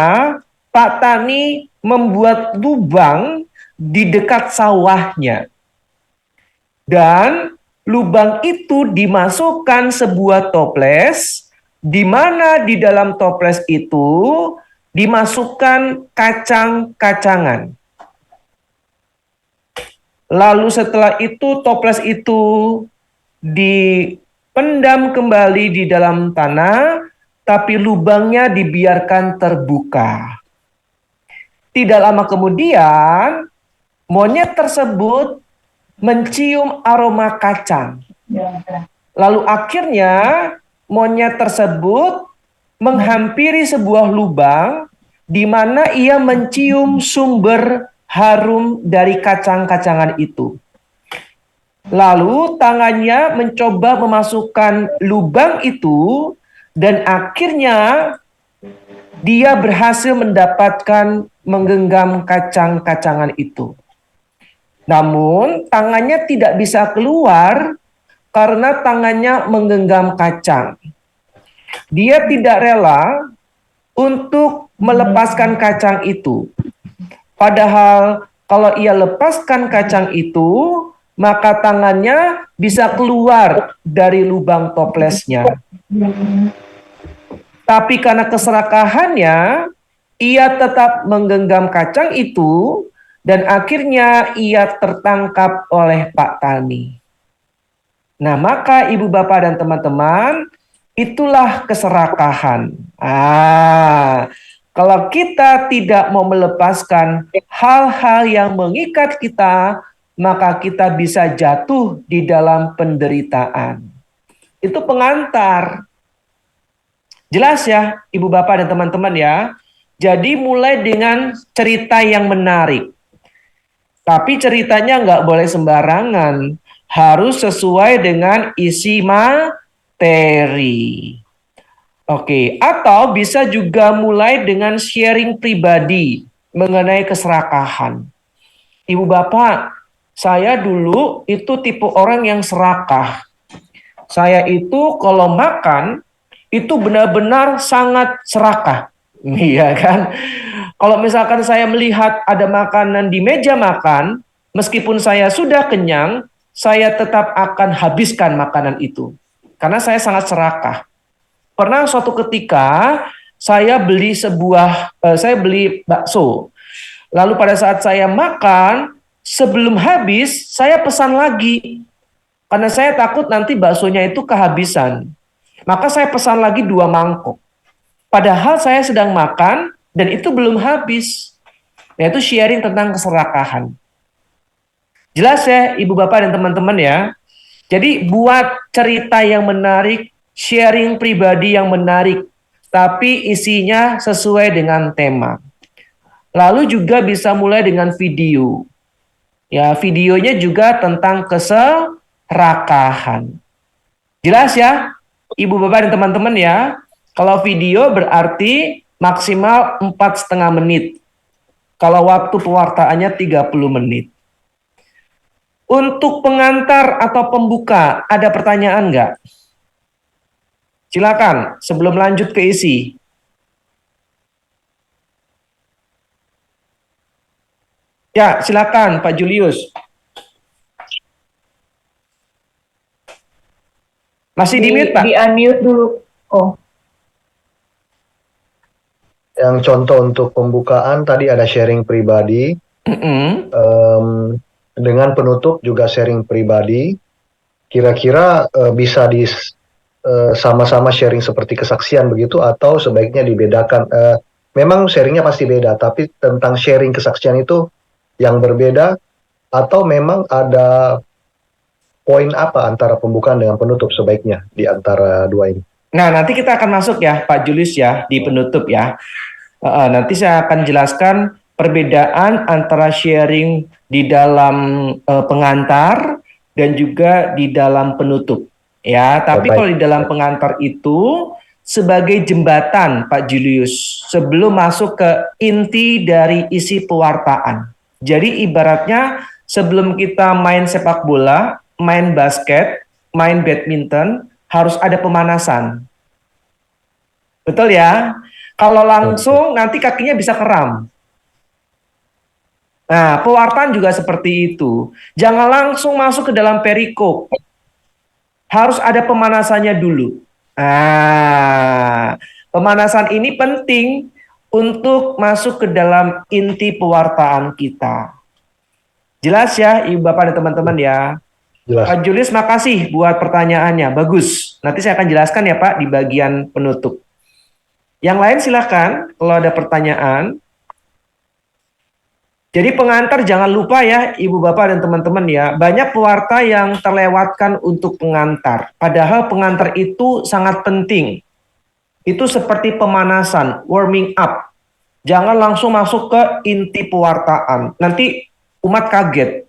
Pak Tani membuat lubang di dekat sawahnya. Dan lubang itu dimasukkan sebuah toples, di mana di dalam toples itu dimasukkan kacang-kacangan. Lalu setelah itu toples itu dipendam kembali di dalam tanah, tapi lubangnya dibiarkan terbuka. Tidak lama kemudian, monyet tersebut mencium aroma kacang. Lalu akhirnya monyet tersebut menghampiri sebuah lubang di mana ia mencium sumber harum dari kacang-kacangan itu. Lalu tangannya mencoba memasukkan lubang itu, dan akhirnya dia berhasil mendapatkan menggenggam kacang-kacangan itu. Namun tangannya tidak bisa keluar karena tangannya menggenggam kacang. Dia tidak rela untuk melepaskan kacang itu. Padahal kalau ia lepaskan kacang itu, maka tangannya bisa keluar dari lubang toplesnya. Tapi karena keserakahannya, ia tetap menggenggam kacang itu dan akhirnya ia tertangkap oleh Pak Tani. Nah, maka ibu bapak dan teman-teman, itulah keserakahan. Kalau kita tidak mau melepaskan hal-hal yang mengikat kita, maka kita bisa jatuh di dalam penderitaan. Itu pengantar. Jelas ya, ibu bapak dan teman-teman ya. Jadi mulai dengan cerita yang menarik. Tapi ceritanya nggak boleh sembarangan. Harus sesuai dengan isi materi. Oke, atau bisa juga mulai dengan sharing pribadi mengenai keserakahan. Ibu bapak, saya dulu itu tipe orang yang serakah. Saya itu kalau makan, itu benar-benar sangat serakah. Iya kan? Kalau misalkan saya melihat ada makanan di meja makan, meskipun saya sudah kenyang, saya tetap akan habiskan makanan itu. Karena saya sangat serakah. Pernah suatu ketika saya beli bakso. Lalu pada saat saya makan, sebelum habis, saya pesan lagi. Karena saya takut nanti baksonya itu kehabisan. Maka saya pesan lagi 2 mangkok. Padahal saya sedang makan dan itu belum habis. Nah, itu sharing tentang keserakahan. Jelas ya, ibu bapak dan teman-teman ya. Jadi buat cerita yang menarik, sharing pribadi yang menarik, tapi isinya sesuai dengan tema. Lalu juga bisa mulai dengan video. Ya, videonya juga tentang keserakahan. Jelas ya, ibu bapak dan teman-teman ya. Kalau video berarti maksimal 4,5 menit. Kalau waktu pewartaannya 30 menit. Untuk pengantar atau pembuka, ada pertanyaan nggak? Silakan, sebelum lanjut ke isi. Ya, silakan Pak Julius. Masih di mute, Pak? Di unmute dulu. Oh. Yang contoh untuk pembukaan tadi ada sharing pribadi. Dengan penutup juga sharing pribadi. Kira-kira bisa sama-sama sharing seperti kesaksian begitu atau sebaiknya dibedakan? Memang sharingnya pasti beda, tapi tentang sharing kesaksian itu yang berbeda atau memang ada poin apa antara pembukaan dengan penutup sebaiknya di antara dua ini? Nah, nanti kita akan masuk ya Pak Julius ya di penutup ya. Nanti saya akan jelaskan perbedaan antara sharing di dalam pengantar dan juga di dalam penutup. Ya, tapi kalau di dalam pengantar itu sebagai jembatan Pak Julius sebelum masuk ke inti dari isi pewartaan. Jadi ibaratnya sebelum kita main sepak bola, main basket, main badminton, harus ada pemanasan. Betul ya? Kalau langsung nanti kakinya bisa kram. Nah, pewartaan juga seperti itu. Jangan langsung masuk ke dalam perikop. Harus ada pemanasannya dulu. Nah, pemanasan ini penting untuk masuk ke dalam inti pewartaan kita. Jelas ya, Ibu Bapak dan teman-teman ya? Jelas. Pak Julius, makasih buat pertanyaannya. Bagus. Nanti saya akan jelaskan ya Pak di bagian penutup. Yang lain silakan kalau ada pertanyaan. Jadi pengantar jangan lupa ya Ibu Bapak dan teman-teman ya. Banyak pewarta yang terlewatkan untuk pengantar. Padahal pengantar itu sangat penting. Itu seperti pemanasan, warming up. Jangan langsung masuk ke inti pewartaan. Nanti umat kaget.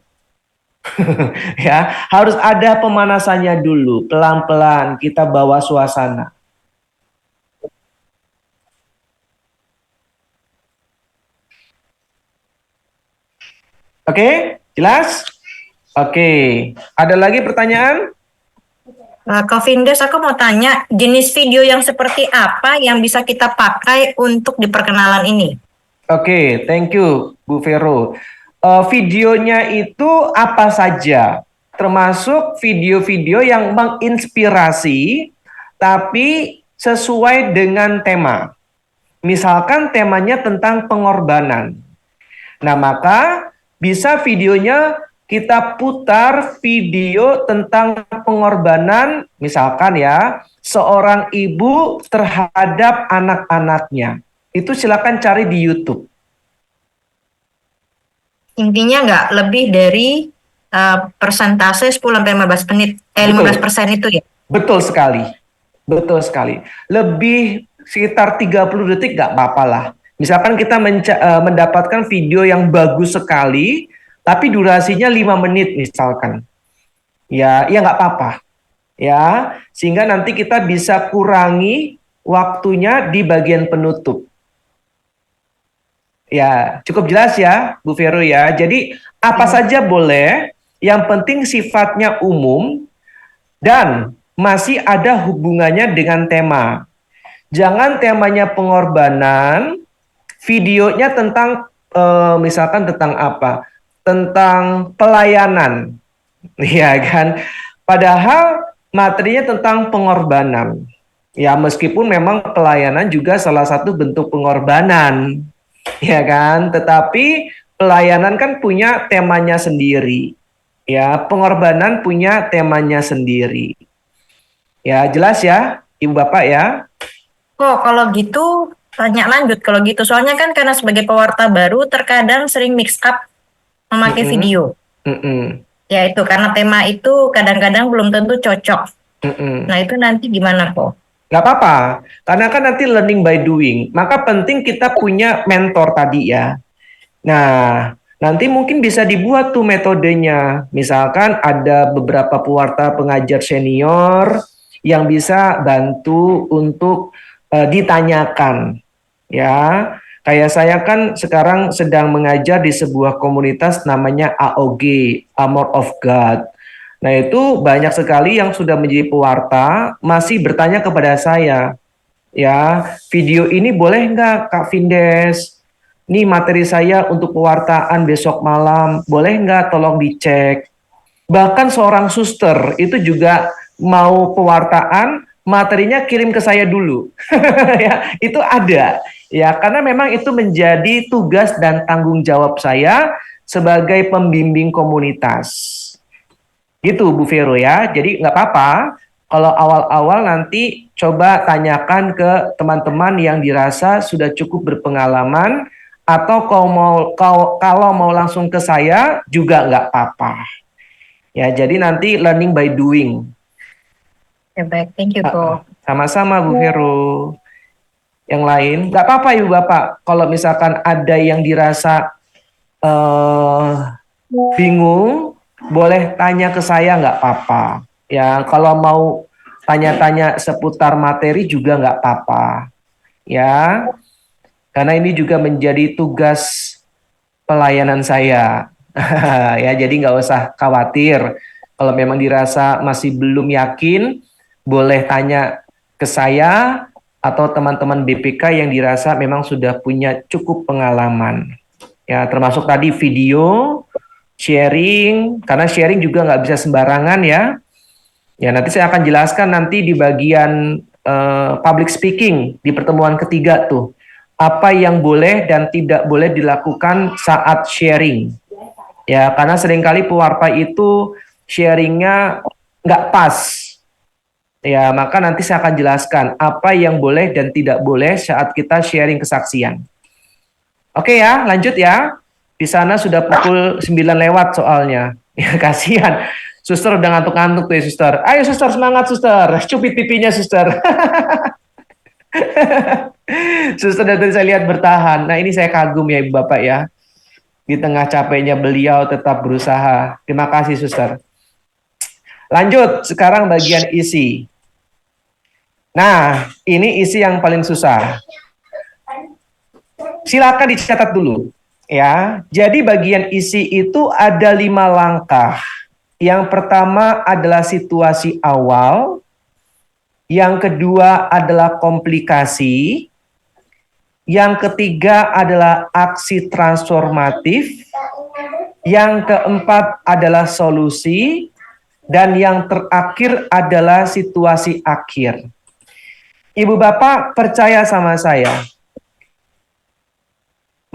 Ya, harus ada pemanasannya dulu. Pelan-pelan kita bawa suasana. Oke, jelas? Oke, ada lagi pertanyaan? Kak Vindes, aku mau tanya, jenis video yang seperti apa yang bisa kita pakai untuk di perkenalan ini? Oke, thank you Bu Vero. Videonya itu apa saja? Termasuk video-video yang menginspirasi, tapi sesuai dengan tema. Misalkan temanya tentang pengorbanan. Nah, maka bisa videonya kita putar video tentang pengorbanan, misalkan ya, seorang ibu terhadap anak-anaknya. Itu silakan cari di YouTube. Intinya nggak lebih dari persentase 10-15 menit, 15% itu ya. Betul sekali. Betul sekali. Lebih sekitar 30 detik nggak apa-apa lah. Misalkan kita mendapatkan video yang bagus sekali, tapi durasinya 5 menit misalkan. Ya, ya nggak apa-apa. Ya, sehingga nanti kita bisa kurangi waktunya di bagian penutup. Ya, cukup jelas ya, Bu Vero ya. Jadi, apa saja boleh, yang penting sifatnya umum dan masih ada hubungannya dengan tema. Jangan temanya pengorbanan, videonya tentang misalkan tentang apa? Tentang pelayanan. Ya kan? Padahal materinya tentang pengorbanan. Ya, meskipun memang pelayanan juga salah satu bentuk pengorbanan. Ya kan? Tetapi pelayanan kan punya temanya sendiri. Ya, pengorbanan punya temanya sendiri. Ya, jelas ya, Ibu Bapak ya. Oh, kalau gitu tanya lanjut kalau gitu. Soalnya kan karena sebagai pewarta baru terkadang sering mix up memakai Mm-mm. video. Mm-mm. Ya itu karena tema itu kadang-kadang belum tentu cocok. Mm-mm. Nah itu nanti gimana kok? Gak apa-apa, karena kan nanti learning by doing. Maka penting kita punya mentor tadi ya. Nah, nanti mungkin bisa dibuat tuh metodenya. Misalkan ada beberapa pewarta pengajar senior yang bisa bantu untuk ditanyakan. Ya, kayak saya kan sekarang sedang mengajar di sebuah komunitas namanya AOG, Armor of God. Nah, itu banyak sekali yang sudah menjadi pewarta masih bertanya kepada saya, ya, video ini boleh nggak Kak Vindes? Nih materi saya untuk pewartaan besok malam, boleh nggak tolong dicek? Bahkan seorang suster itu juga mau pewartaan, materinya kirim ke saya dulu. Ya, itu ada. Ya, karena memang itu menjadi tugas dan tanggung jawab saya sebagai pembimbing komunitas. Gitu Bu Vero ya. Jadi nggak apa-apa kalau awal-awal nanti coba tanyakan ke teman-teman yang dirasa sudah cukup berpengalaman atau kalau mau langsung ke saya juga nggak apa-apa. Ya, jadi nanti learning by doing. Ya baik, thank you kok. Sama-sama Bu Vero. Yang lain nggak apa-apa Ibu Bapak. Kalau misalkan ada yang dirasa bingung, boleh tanya ke saya nggak apa-apa. Ya, kalau mau tanya-tanya seputar materi juga nggak apa-apa. Ya, karena ini juga menjadi tugas pelayanan saya. Ya, jadi nggak usah khawatir. Kalau memang dirasa masih belum yakin, boleh tanya ke saya atau teman-teman BPK yang dirasa memang sudah punya cukup pengalaman. Ya, termasuk tadi video, sharing, karena sharing juga nggak bisa sembarangan ya. Ya, nanti saya akan jelaskan nanti di bagian public speaking di pertemuan ketiga tuh. Apa yang boleh dan tidak boleh dilakukan saat sharing. Ya, karena seringkali pewarta itu sharingnya nggak pas. Ya, maka nanti saya akan jelaskan apa yang boleh dan tidak boleh saat kita sharing kesaksian. Oke ya, lanjut ya. Di sana sudah pukul 9 lewat soalnya. Ya, kasihan. Suster udah ngantuk-ngantuk tuh ya, suster. Ayo suster, semangat suster. Cupit pipinya suster. Suster dari tadi saya lihat bertahan. Nah, ini saya kagum ya Ibu Bapak ya. Di tengah capeknya beliau tetap berusaha. Terima kasih suster. Lanjut, sekarang bagian isi. Nah, ini isi yang paling susah. Silakan dicatat dulu. Ya, jadi bagian isi itu ada 5 langkah. Yang pertama adalah situasi awal, yang kedua adalah komplikasi, yang ketiga adalah aksi transformatif, yang keempat adalah solusi, dan yang terakhir adalah situasi akhir. Ibu Bapak percaya sama saya,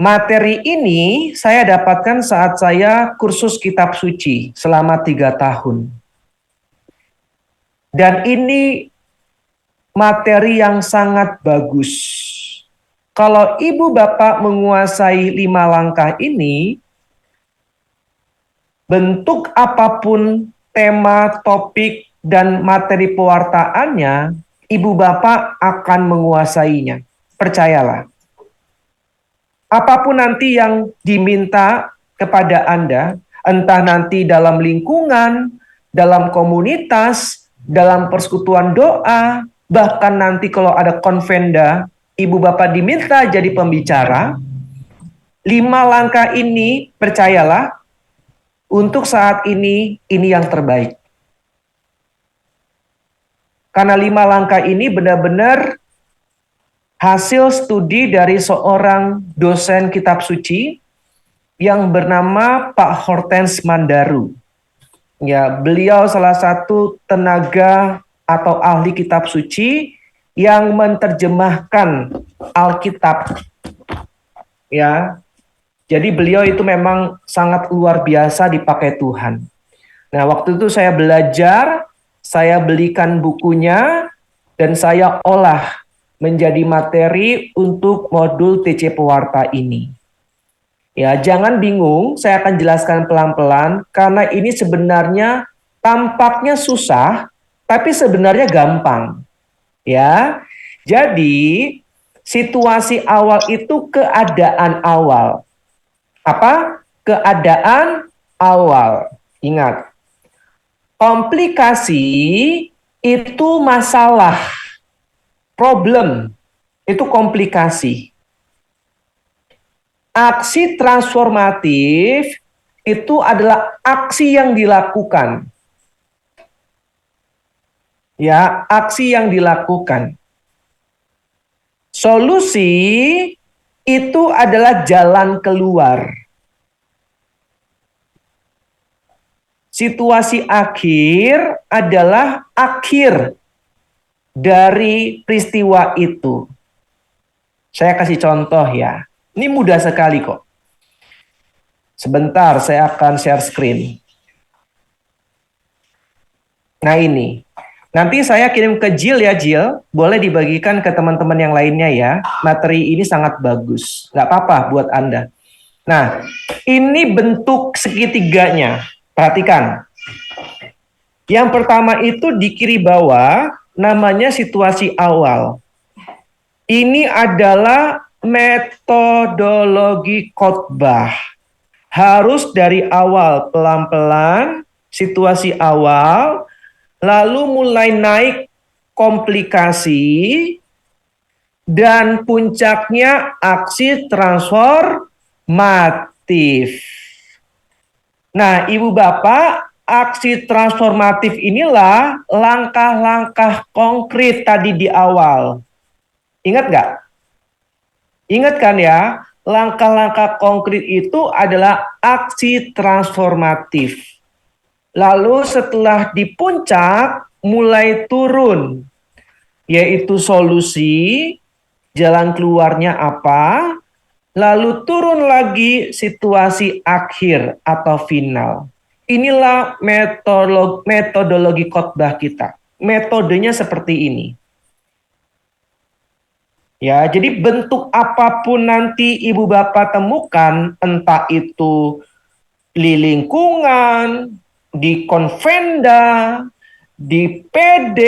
Materi ini saya dapatkan saat saya kursus kitab suci selama 3 tahun. Dan ini materi yang sangat bagus. Kalau ibu bapak menguasai 5 langkah ini, bentuk apapun tema, topik, dan materi pewartaannya, ibu bapak akan menguasainya. Percayalah. Apapun nanti yang diminta kepada Anda, entah nanti dalam lingkungan, dalam komunitas, dalam persekutuan doa, bahkan nanti kalau ada konvenda, ibu bapak diminta jadi pembicara, 5 langkah ini, percayalah, untuk saat ini yang terbaik. Karena 5 langkah ini benar-benar hasil studi dari seorang dosen kitab suci yang bernama Pak Hortens Mandaru. Ya, beliau salah satu tenaga atau ahli kitab suci yang menerjemahkan Alkitab. Ya. Jadi beliau itu memang sangat luar biasa dipakai Tuhan. Nah, waktu itu saya belajar, saya belikan bukunya dan saya olah menjadi materi untuk modul TC Pewarta ini. Ya, jangan bingung, saya akan jelaskan pelan-pelan karena ini sebenarnya tampaknya susah, tapi sebenarnya gampang. Ya. Jadi, situasi awal itu keadaan awal. Apa? Keadaan awal. Ingat. Komplikasi itu masalah. Problem itu komplikasi. Aksi transformatif itu adalah aksi yang dilakukan. Ya, aksi yang dilakukan. Solusi itu adalah jalan keluar. Situasi akhir adalah akhir dari peristiwa itu. Saya kasih contoh ya. Ini mudah sekali kok. Sebentar, saya akan share screen. Nah ini. Nanti saya kirim ke Jill ya, Jill. Boleh dibagikan ke teman-teman yang lainnya ya. Materi ini sangat bagus. Nggak apa-apa buat Anda. Nah, ini bentuk segitiganya. Perhatikan. Yang pertama itu di kiri bawah, namanya situasi awal. Ini adalah metodologi khotbah. Harus dari awal, pelan-pelan, situasi awal, lalu mulai naik komplikasi, dan puncaknya aksi transformatif. Nah, Ibu Bapak, aksi transformatif inilah langkah-langkah konkret tadi di awal. Ingat nggak? Ingat kan ya, langkah-langkah konkret itu adalah aksi transformatif. Lalu setelah di puncak, mulai turun, yaitu solusi, jalan keluarnya apa, lalu turun lagi situasi akhir atau final. Inilah metodologi khotbah kita. Metodenya seperti ini. Ya, jadi bentuk apapun nanti Ibu Bapak temukan, entah itu di lingkungan, di konvenda, di PD,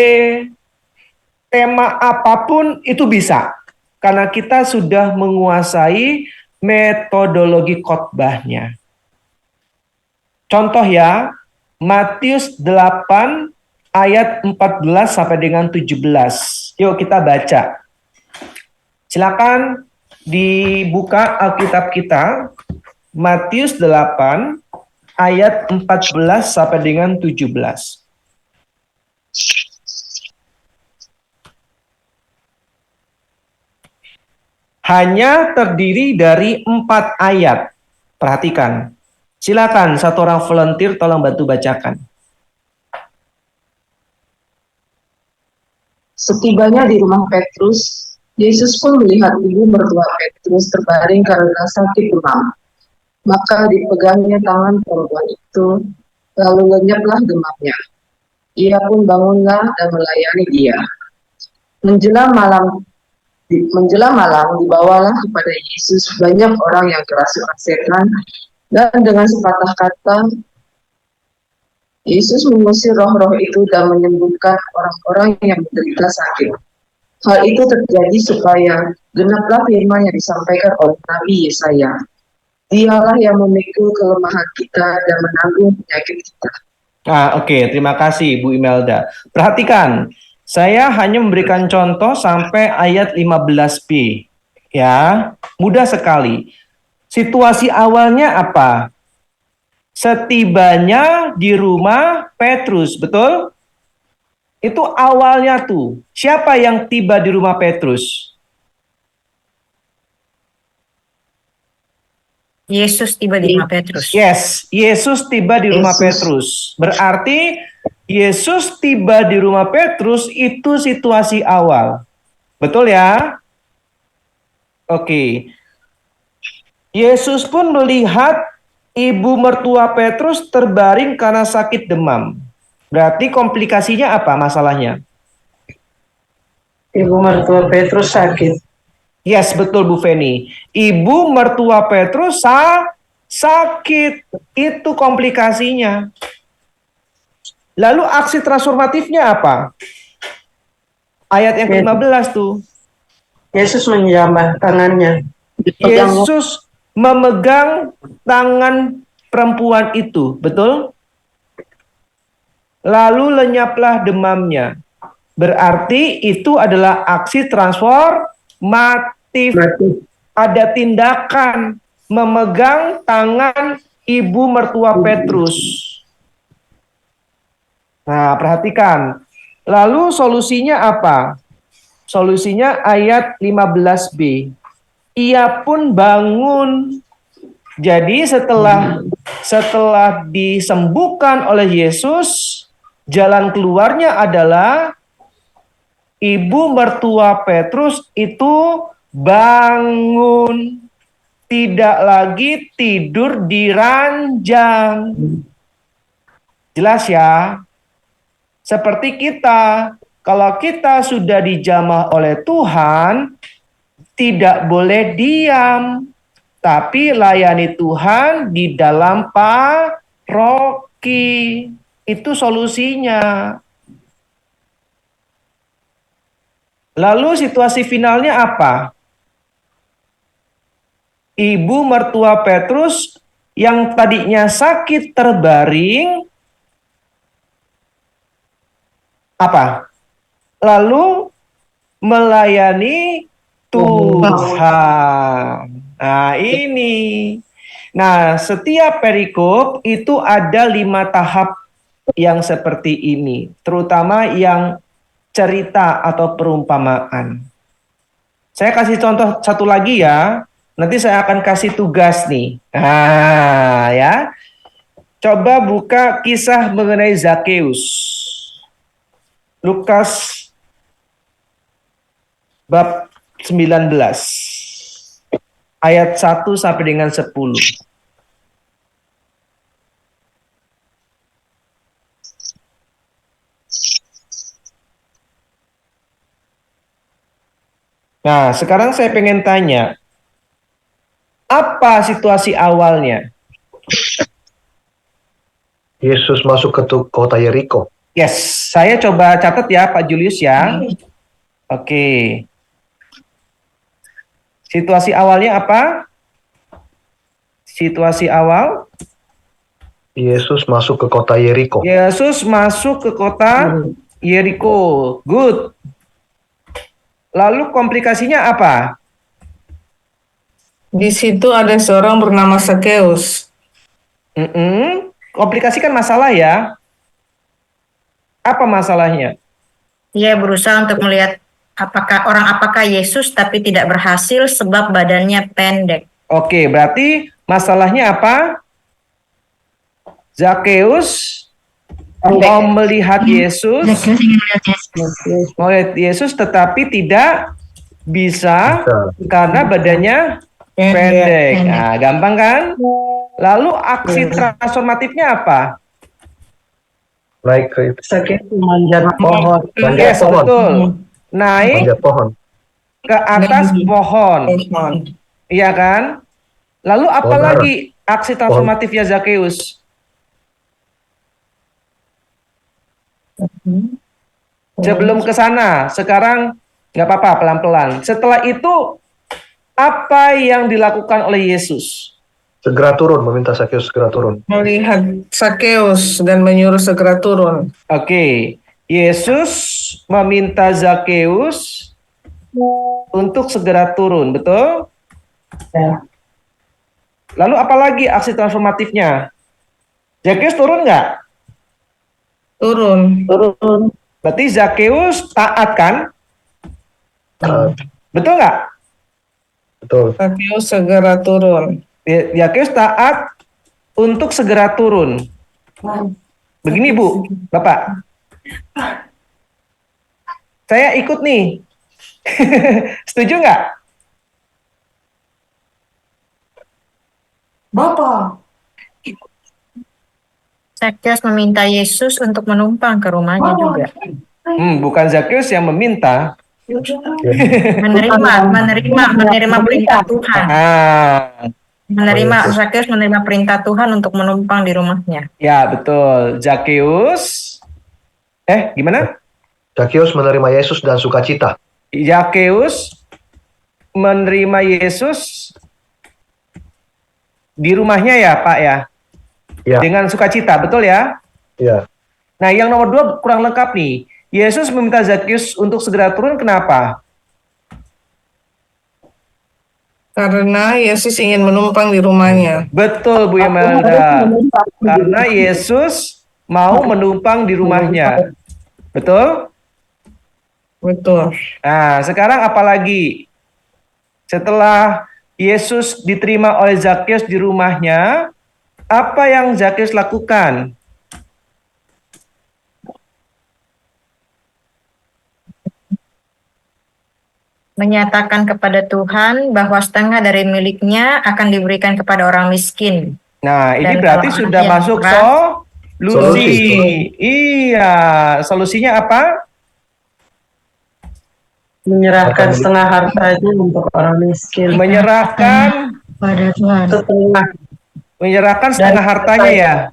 tema apapun itu bisa. Karena kita sudah menguasai metodologi khotbahnya. Contoh ya, Matius 8 ayat 14 sampai dengan 17. Yuk kita baca. Silakan dibuka Alkitab kita, Matius 8 ayat 14 sampai dengan 17. Hanya terdiri dari 4 ayat. Perhatikan. Silakan satu orang volunteer tolong bantu bacakan. Setibanya di rumah Petrus, Yesus pun melihat ibu mertua Petrus terbaring karena sakit demam. Maka dipegangnya tangan perempuan itu, lalu lenyaplah demamnya. Ia pun bangunlah dan melayani dia. Menjelang malam dibawalah kepada Yesus banyak orang yang kerasukan setan, dan dengan sepatah kata Yesus mengusir roh-roh itu dan menyembuhkan orang-orang yang menderita sakit. Hal itu terjadi supaya genaplah firman yang disampaikan oleh Nabi Yesaya. Dialah yang memikul kelemahan kita dan menanggung penyakit kita. Oke, terima kasih Bu Imelda. Perhatikan, saya hanya memberikan contoh sampai ayat 15b. Ya, mudah sekali. Situasi awalnya apa? Setibanya di rumah Petrus, betul? Itu awalnya tuh. Siapa yang tiba di rumah Petrus? Yesus tiba di rumah Petrus. Yes, Yesus tiba di rumah Yesus. Petrus. Berarti Yesus tiba di rumah Petrus itu situasi awal. Betul ya? Oke. Yesus pun melihat ibu mertua Petrus terbaring karena sakit demam. Berarti komplikasinya apa masalahnya? Ibu mertua Petrus sakit. Yes, betul Bu Feni. Ibu mertua Petrus sakit. Itu komplikasinya. Lalu aksi transformatifnya apa? Ayat yang ke-15 tuh. Yesus menjamah tangannya. Yesus memegang tangan perempuan itu, betul? Lalu lenyaplah demamnya. Berarti itu adalah aksi transformatif. Ada tindakan memegang tangan ibu mertua Petrus. Nah, perhatikan. Lalu solusinya apa? Solusinya ayat 15b. Ia pun bangun. Jadi setelah disembuhkan oleh Yesus, jalan keluarnya adalah ibu mertua Petrus itu bangun. Tidak lagi tidur di ranjang. Jelas ya? Seperti kita, kalau kita sudah dijamah oleh Tuhan, tidak boleh diam, tapi layani Tuhan di dalam paroki. Itu solusinya. Lalu situasi finalnya apa? Ibu mertua Petrus yang tadinya sakit terbaring, apa? Lalu melayani Tuhan. Nah, ini. Nah, setiap perikop itu ada 5 tahap yang seperti ini, terutama yang cerita atau perumpamaan. Saya kasih contoh satu lagi ya. Nanti saya akan kasih tugas nih. Nah, ya. Coba buka kisah mengenai Zakeus. Lukas bab 19 ayat 1 sampai dengan 10. Nah, sekarang saya pengen tanya, apa situasi awalnya? Yesus masuk ke kota Yeriko. Yes, saya coba catat ya Pak Julius ya. Oke. Situasi awalnya apa? Situasi awal? Yesus masuk ke kota Yeriko. Yesus masuk ke kota Yeriko. Good. Lalu komplikasinya apa? Di situ ada seorang bernama Sakeus. Komplikasi kan masalah ya. Apa masalahnya? Ia berusaha untuk melihat apakah Yesus, tapi tidak berhasil sebab badannya pendek. Oke, berarti masalahnya apa? Zakeus mau melihat Yesus, tetapi tidak Bisa Bisa. karena badannya pendek. Nah, gampang kan? Lalu aksi transformatifnya apa? Naik ke Manjat pohon. Manjat Yes, pohon. betul. Naik Manjat pohon. ke atas pohon. Pohon. Iya kan? Lalu apa Pohon ara. lagi aksi transformatifnya Zakheus? Sebelum ke sana, sekarang nggak apa-apa, pelan-pelan. Setelah itu, apa yang dilakukan oleh Yesus? Segera turun, meminta Zakheus segera turun. Melihat Sakeus dan menyuruh segera turun. Oke, Yesus meminta Zakheus untuk segera turun, betul? Ya. Lalu apa lagi aksi transformatifnya? Zakheus turun nggak? Turun. Berarti Zakheus taat kan? Betul nggak? Betul. Sakeus segera turun. Zakheus taat untuk segera turun. Begini Bu, Bapak. Saya ikut nih. Setuju nggak? Zakheus meminta Yesus untuk menumpang ke rumahnya juga. Bukan Zakheus yang meminta. Menerima perintah Tuhan. Ah, Zakheus menerima perintah Tuhan untuk menumpang di rumahnya. ya betul. Zakheus. Gimana? Zakheus menerima Yesus dan sukacita. Zakheus menerima Yesus di rumahnya ya Pak ya? Ya. Dengan sukacita, betul ya? Ya. Nah yang nomor 2 kurang lengkap nih. Yesus meminta Zakheus untuk segera turun, kenapa? Karena Yesus ingin menumpang di rumahnya. Betul Bu Yamelda. Karena Yesus mau menumpang di rumahnya. Betul? Betul. Nah sekarang apa lagi? Setelah Yesus diterima oleh Zakheus di rumahnya, apa yang Zakheus lakukan? Menyatakan kepada Tuhan bahwa setengah dari miliknya akan diberikan kepada orang miskin. Nah, ini Dan berarti kalau sudah ada yang masuk kurang, solusi. Solusi. Iya, solusinya apa? Menyerahkan setengah hartanya untuk orang miskin. Menyerahkan pada Tuhan. setengah hartanya ya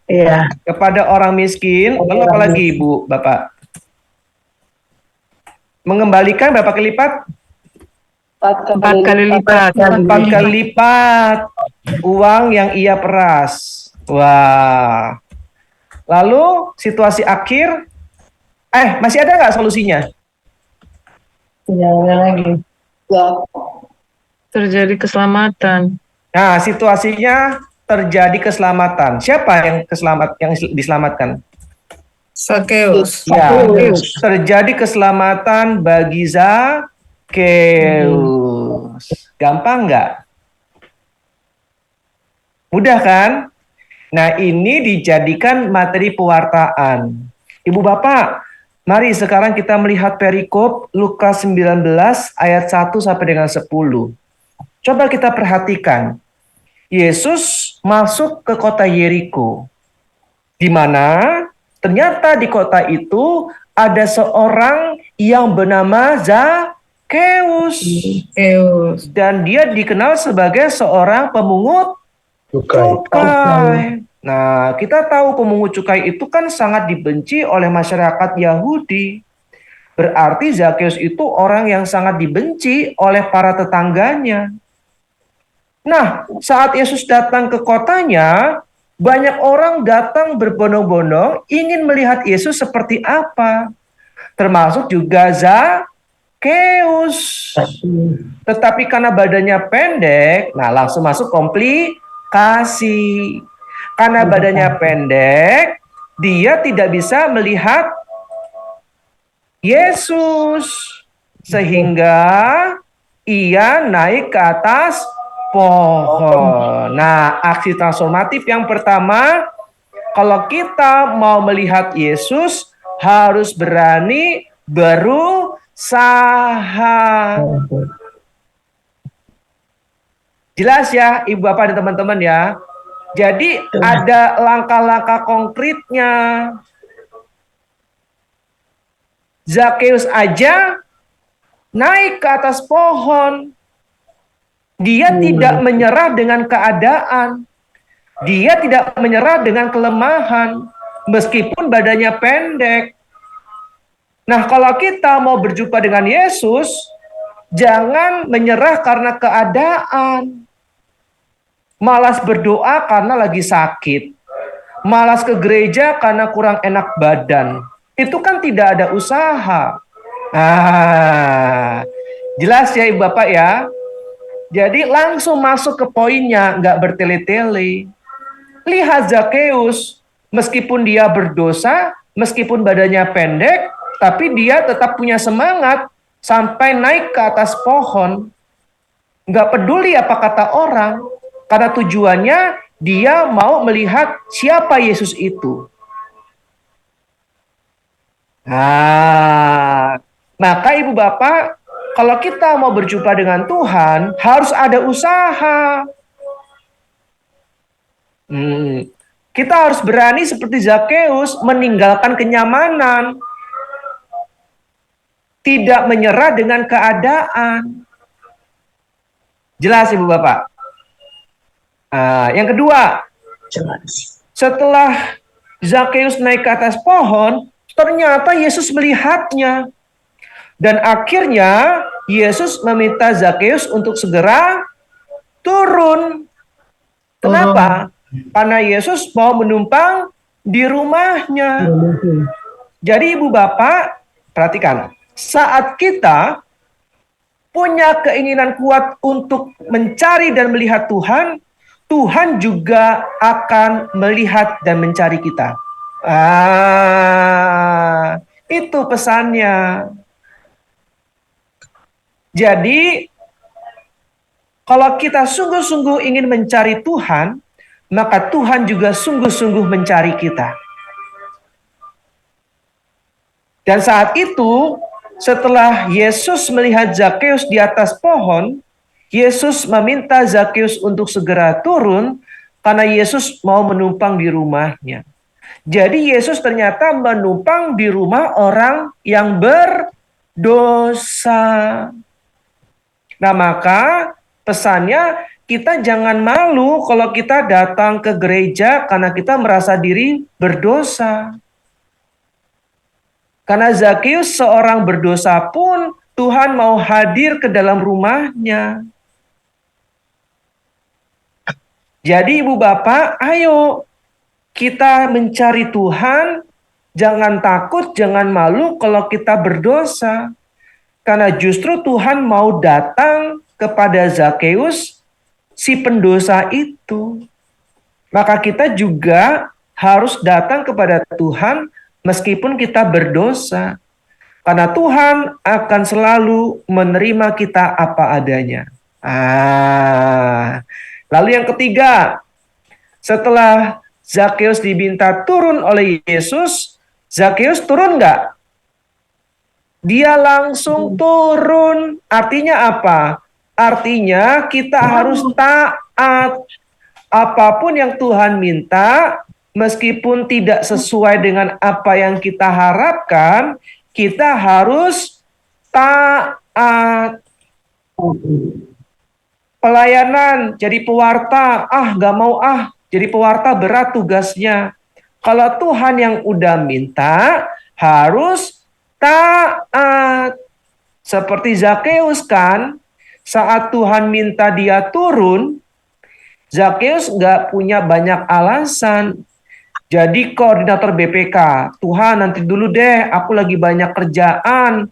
Iya. kepada orang miskin. Lalu apa lagi, Ibu, Bapak? Mengembalikan berapa kali lipat? 4 kali lipat. 4 kali lipat uang yang ia peras. Wah. Lalu situasi akhir, masih ada nggak solusinya? Tidak ada lagi. Terjadi keselamatan. Nah, situasinya terjadi keselamatan. Siapa yang diselamatkan? Sakeus. Ya, terjadi keselamatan bagi Zakheus. Gampang nggak? Mudah kan? Nah, ini dijadikan materi pewartaan. Ibu Bapak, mari sekarang kita melihat perikop Lukas 19 ayat 1 sampai dengan 10. Coba kita perhatikan. Yesus masuk ke kota Yeriko, di mana ternyata di kota itu ada seorang yang bernama Zakheus. Dan dia dikenal sebagai seorang pemungut cukai. Nah, kita tahu pemungut cukai itu kan sangat dibenci oleh masyarakat Yahudi. Berarti Zakheus itu orang yang sangat dibenci oleh para tetangganya. Nah, saat Yesus datang ke kotanya, banyak orang datang berbondong-bondong ingin melihat Yesus seperti apa. Termasuk juga Zakheus. Tetapi karena badannya pendek, nah langsung masuk komplikasi. Karena badannya pendek, dia tidak bisa melihat Yesus. Sehingga ia naik ke atas pohon. Nah, aksi transformatif yang pertama, kalau kita mau melihat Yesus, harus berani berusaha. Saha. Jelas ya, Ibu Bapak dan teman-teman ya. Jadi ada langkah-langkah konkretnya. Zakeus aja naik ke atas pohon. Dia tidak menyerah dengan keadaan. Dia tidak menyerah dengan kelemahan. Meskipun badannya pendek. Nah, kalau kita mau berjumpa dengan Yesus, jangan menyerah karena keadaan. Malas berdoa karena lagi sakit. Malas ke gereja karena kurang enak badan. Itu kan tidak ada usaha. Jelas ya Ibu Bapak ya. Jadi langsung masuk ke poinnya, nggak bertele-tele. Lihat Zakeus, meskipun dia berdosa, meskipun badannya pendek, tapi dia tetap punya semangat sampai naik ke atas pohon. Nggak peduli apa kata orang, karena tujuannya dia mau melihat siapa Yesus itu. Maka Ibu Bapak, kalau kita mau berjumpa dengan Tuhan, harus ada usaha. Kita harus berani seperti Zakeus meninggalkan kenyamanan. Tidak menyerah dengan keadaan. Jelas Ibu Bapak? Yang kedua, setelah Zakeus naik ke atas pohon, ternyata Yesus melihatnya. Dan akhirnya Yesus meminta Zakeus untuk segera turun. Kenapa? Karena Yesus mau menumpang di rumahnya. Jadi Ibu Bapak, perhatikan. Saat kita punya keinginan kuat untuk mencari dan melihat Tuhan, Tuhan juga akan melihat dan mencari kita. Itu pesannya. Jadi, kalau kita sungguh-sungguh ingin mencari Tuhan, maka Tuhan juga sungguh-sungguh mencari kita. Dan saat itu, setelah Yesus melihat Zakeus di atas pohon, Yesus meminta Zakeus untuk segera turun karena Yesus mau menumpang di rumahnya. Jadi Yesus ternyata menumpang di rumah orang yang berdosa. Nah, maka pesannya kita jangan malu kalau kita datang ke gereja karena kita merasa diri berdosa. Karena Zakeus seorang berdosa pun Tuhan mau hadir ke dalam rumahnya. Jadi Ibu Bapak, ayo kita mencari Tuhan, jangan takut, jangan malu kalau kita berdosa. Karena justru Tuhan mau datang kepada Zakeus, si pendosa itu. Maka kita juga harus datang kepada Tuhan meskipun kita berdosa. Karena Tuhan akan selalu menerima kita apa adanya. Lalu yang ketiga, setelah Zakeus diminta turun oleh Yesus, Zakeus turun nggak? Dia langsung turun. Artinya apa? Artinya kita harus taat. Apapun yang Tuhan minta, meskipun tidak sesuai dengan apa yang kita harapkan, kita harus taat. Pelayanan, jadi pewarta, nggak mau jadi pewarta berat tugasnya. Kalau Tuhan yang udah minta, harus taat. Seperti Zakeus kan, saat Tuhan minta dia turun, Zakeus nggak punya banyak alasan. Jadi koordinator BPK, Tuhan nanti dulu deh, aku lagi banyak kerjaan,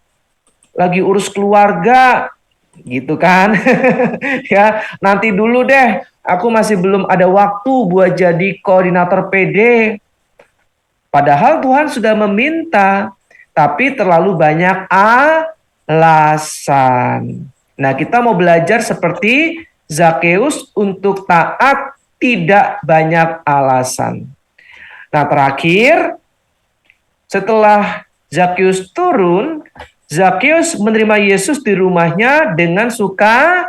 lagi urus keluarga, gitu kan. Ya, nanti dulu deh, aku masih belum ada waktu buat jadi koordinator PD. Padahal Tuhan sudah meminta, tapi terlalu banyak alasan. Nah, kita mau belajar seperti Zakeus untuk taat, tidak banyak alasan. Nah, terakhir, setelah Zakeus turun, Zakheus menerima Yesus di rumahnya dengan sukacita.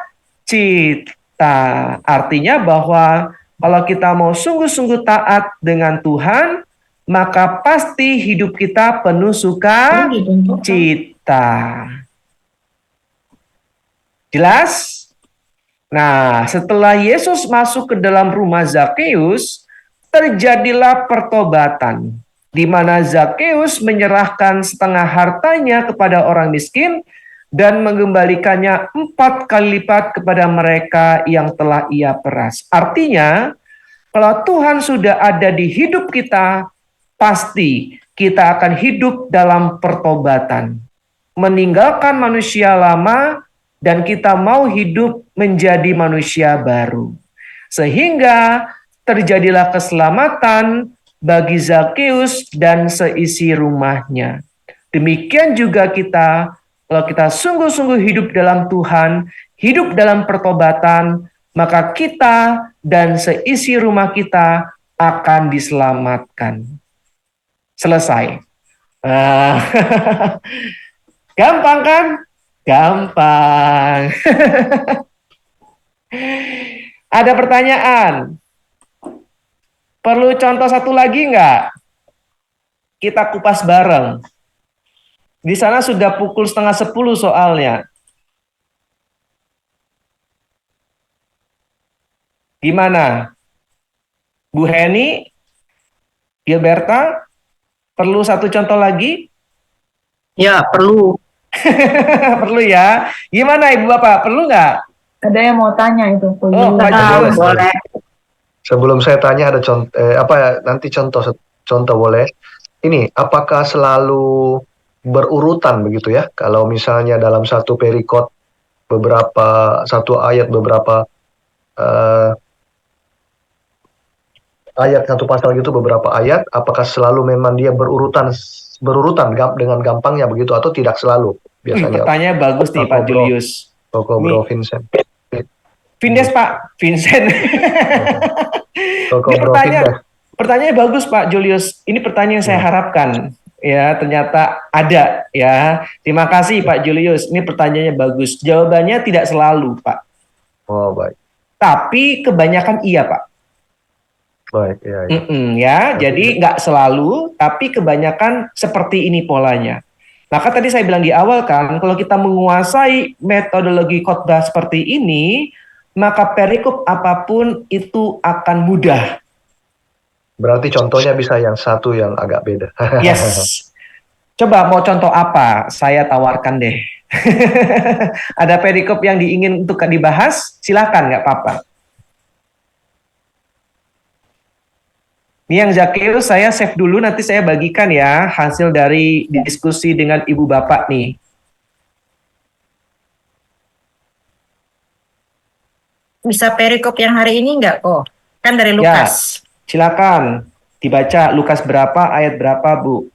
Artinya bahwa kalau kita mau sungguh-sungguh taat dengan Tuhan, maka pasti hidup kita penuh sukacita. Jelas? Nah, setelah Yesus masuk ke dalam rumah Zakheus, terjadilah pertobatan, di mana Zakheus menyerahkan setengah hartanya kepada orang miskin dan mengembalikannya 4 kali lipat kepada mereka yang telah ia peras. Artinya, kalau Tuhan sudah ada di hidup kita, pasti kita akan hidup dalam pertobatan, meninggalkan manusia lama, dan kita mau hidup menjadi manusia baru. Sehingga terjadilah keselamatan bagi Zakheus dan seisi rumahnya. Demikian juga kita, kalau kita sungguh-sungguh hidup dalam Tuhan, hidup dalam pertobatan, maka kita dan seisi rumah kita akan diselamatkan. Selesai. Gampang kan? Gampang. Ada pertanyaan? Perlu contoh satu lagi nggak? Kita kupas bareng. Di sana sudah pukul 9:30 soalnya. Gimana? Bu Heni? Gilberta? Perlu satu contoh lagi? Ya, perlu. Perlu ya. Gimana Ibu Bapak? Perlu nggak? Ada yang mau tanya itu. Oh, Pak Julius. Boleh. Sebelum saya tanya ada contoh nanti contoh boleh. Ini apakah selalu berurutan begitu ya? Kalau misalnya dalam satu perikop satu ayat beberapa ayat satu pasal gitu beberapa ayat, apakah selalu memang dia berurutan dengan gampangnya begitu atau tidak selalu biasanya? Pertanyaan bagus nih Pak Julius. Bro Vincent. Vindes Pak, Vincent. Ini pertanyaan bagus Pak Julius. Ini pertanyaan yang saya harapkan. Ya, ternyata ada ya. Terima kasih Pak Julius. Ini pertanyaannya bagus. Jawabannya tidak selalu, Pak. Oh, baik. Tapi kebanyakan iya, Pak. Baik, ya. Ya, jadi nggak selalu, tapi kebanyakan seperti ini polanya. Maka tadi saya bilang di awal kan, kalau kita menguasai metodologi khotbah seperti ini, maka perikop apapun itu akan mudah. Berarti contohnya bisa yang satu yang agak beda. Yes. Coba mau contoh apa? Saya tawarkan deh. Ada perikop yang diingin untuk dibahas? Silakan, nggak apa-apa. Ini yang Zakheus saya save dulu, nanti saya bagikan ya hasil dari diskusi dengan Ibu Bapak nih. Bisa perikop yang hari ini nggak kok? Kan dari Lukas. Ya, silakan dibaca Lukas berapa, ayat berapa Bu?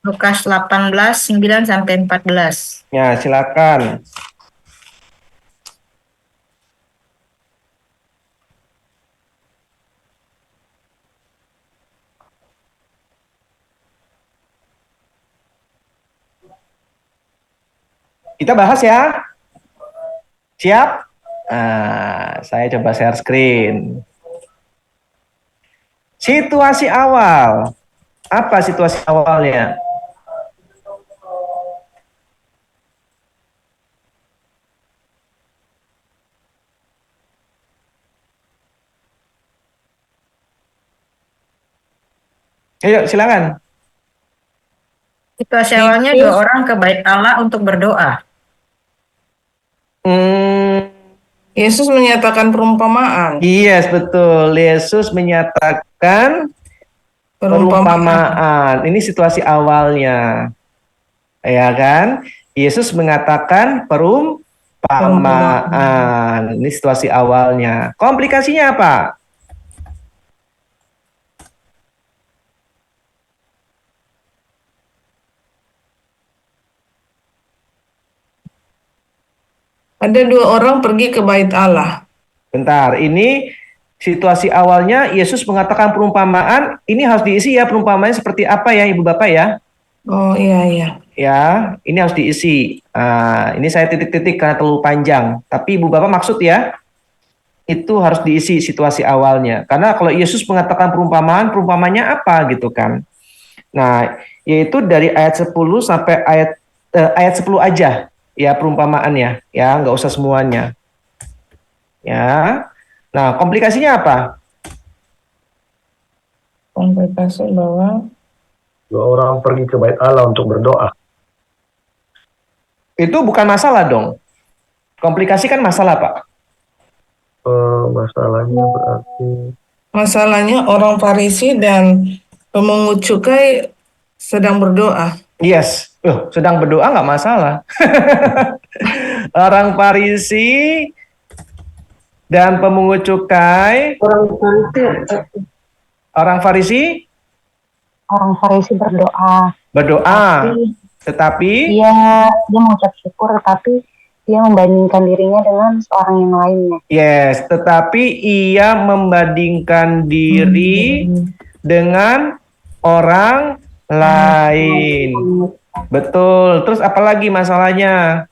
Lukas 18, 9 sampai 14. Ya, silakan. Kita bahas ya. Siap? Nah, saya coba share screen. Situasi awal. Apa situasi awalnya? Ayo, silakan. Situasi awalnya 2 orang ke bait Allah untuk berdoa. Yesus menyatakan perumpamaan. Yes, betul. Yesus menyatakan perumpamaan. Ini situasi awalnya. Ya kan? Yesus mengatakan perumpamaan. Ini situasi awalnya. Komplikasinya apa? Ada 2 orang pergi ke bait Allah. Bentar, ini situasi awalnya Yesus mengatakan perumpamaan. Ini harus diisi ya, perumpamaannya seperti apa ya Ibu Bapak ya? Oh iya. ya, ini harus diisi. Nah, ini saya titik-titik karena terlalu panjang. Tapi Ibu Bapak maksud ya, itu harus diisi situasi awalnya. Karena kalau Yesus mengatakan perumpamaan, perumpamanya apa gitu kan. Nah, yaitu dari ayat 10 sampai ayat 10 aja ya perumpamaannya, ya, nggak usah semuanya. Ya. Nah, komplikasinya apa? Komplikasi bahwa 2 orang pergi ke bait Allah untuk berdoa. Itu bukan masalah dong. Komplikasi kan masalah, Pak. Masalahnya berarti masalahnya orang Farisi dan pemungut cukai sedang berdoa. Yes, sedang berdoa nggak masalah. Orang Farisi dan pemungut cukai. Orang Farisi berdoa, tetapi dia mengucap syukur, tetapi dia membandingkan dirinya dengan seorang yang lainnya. yes, tetapi ia membandingkan diri dengan orang lain. Betul. Terus apa lagi masalahnya?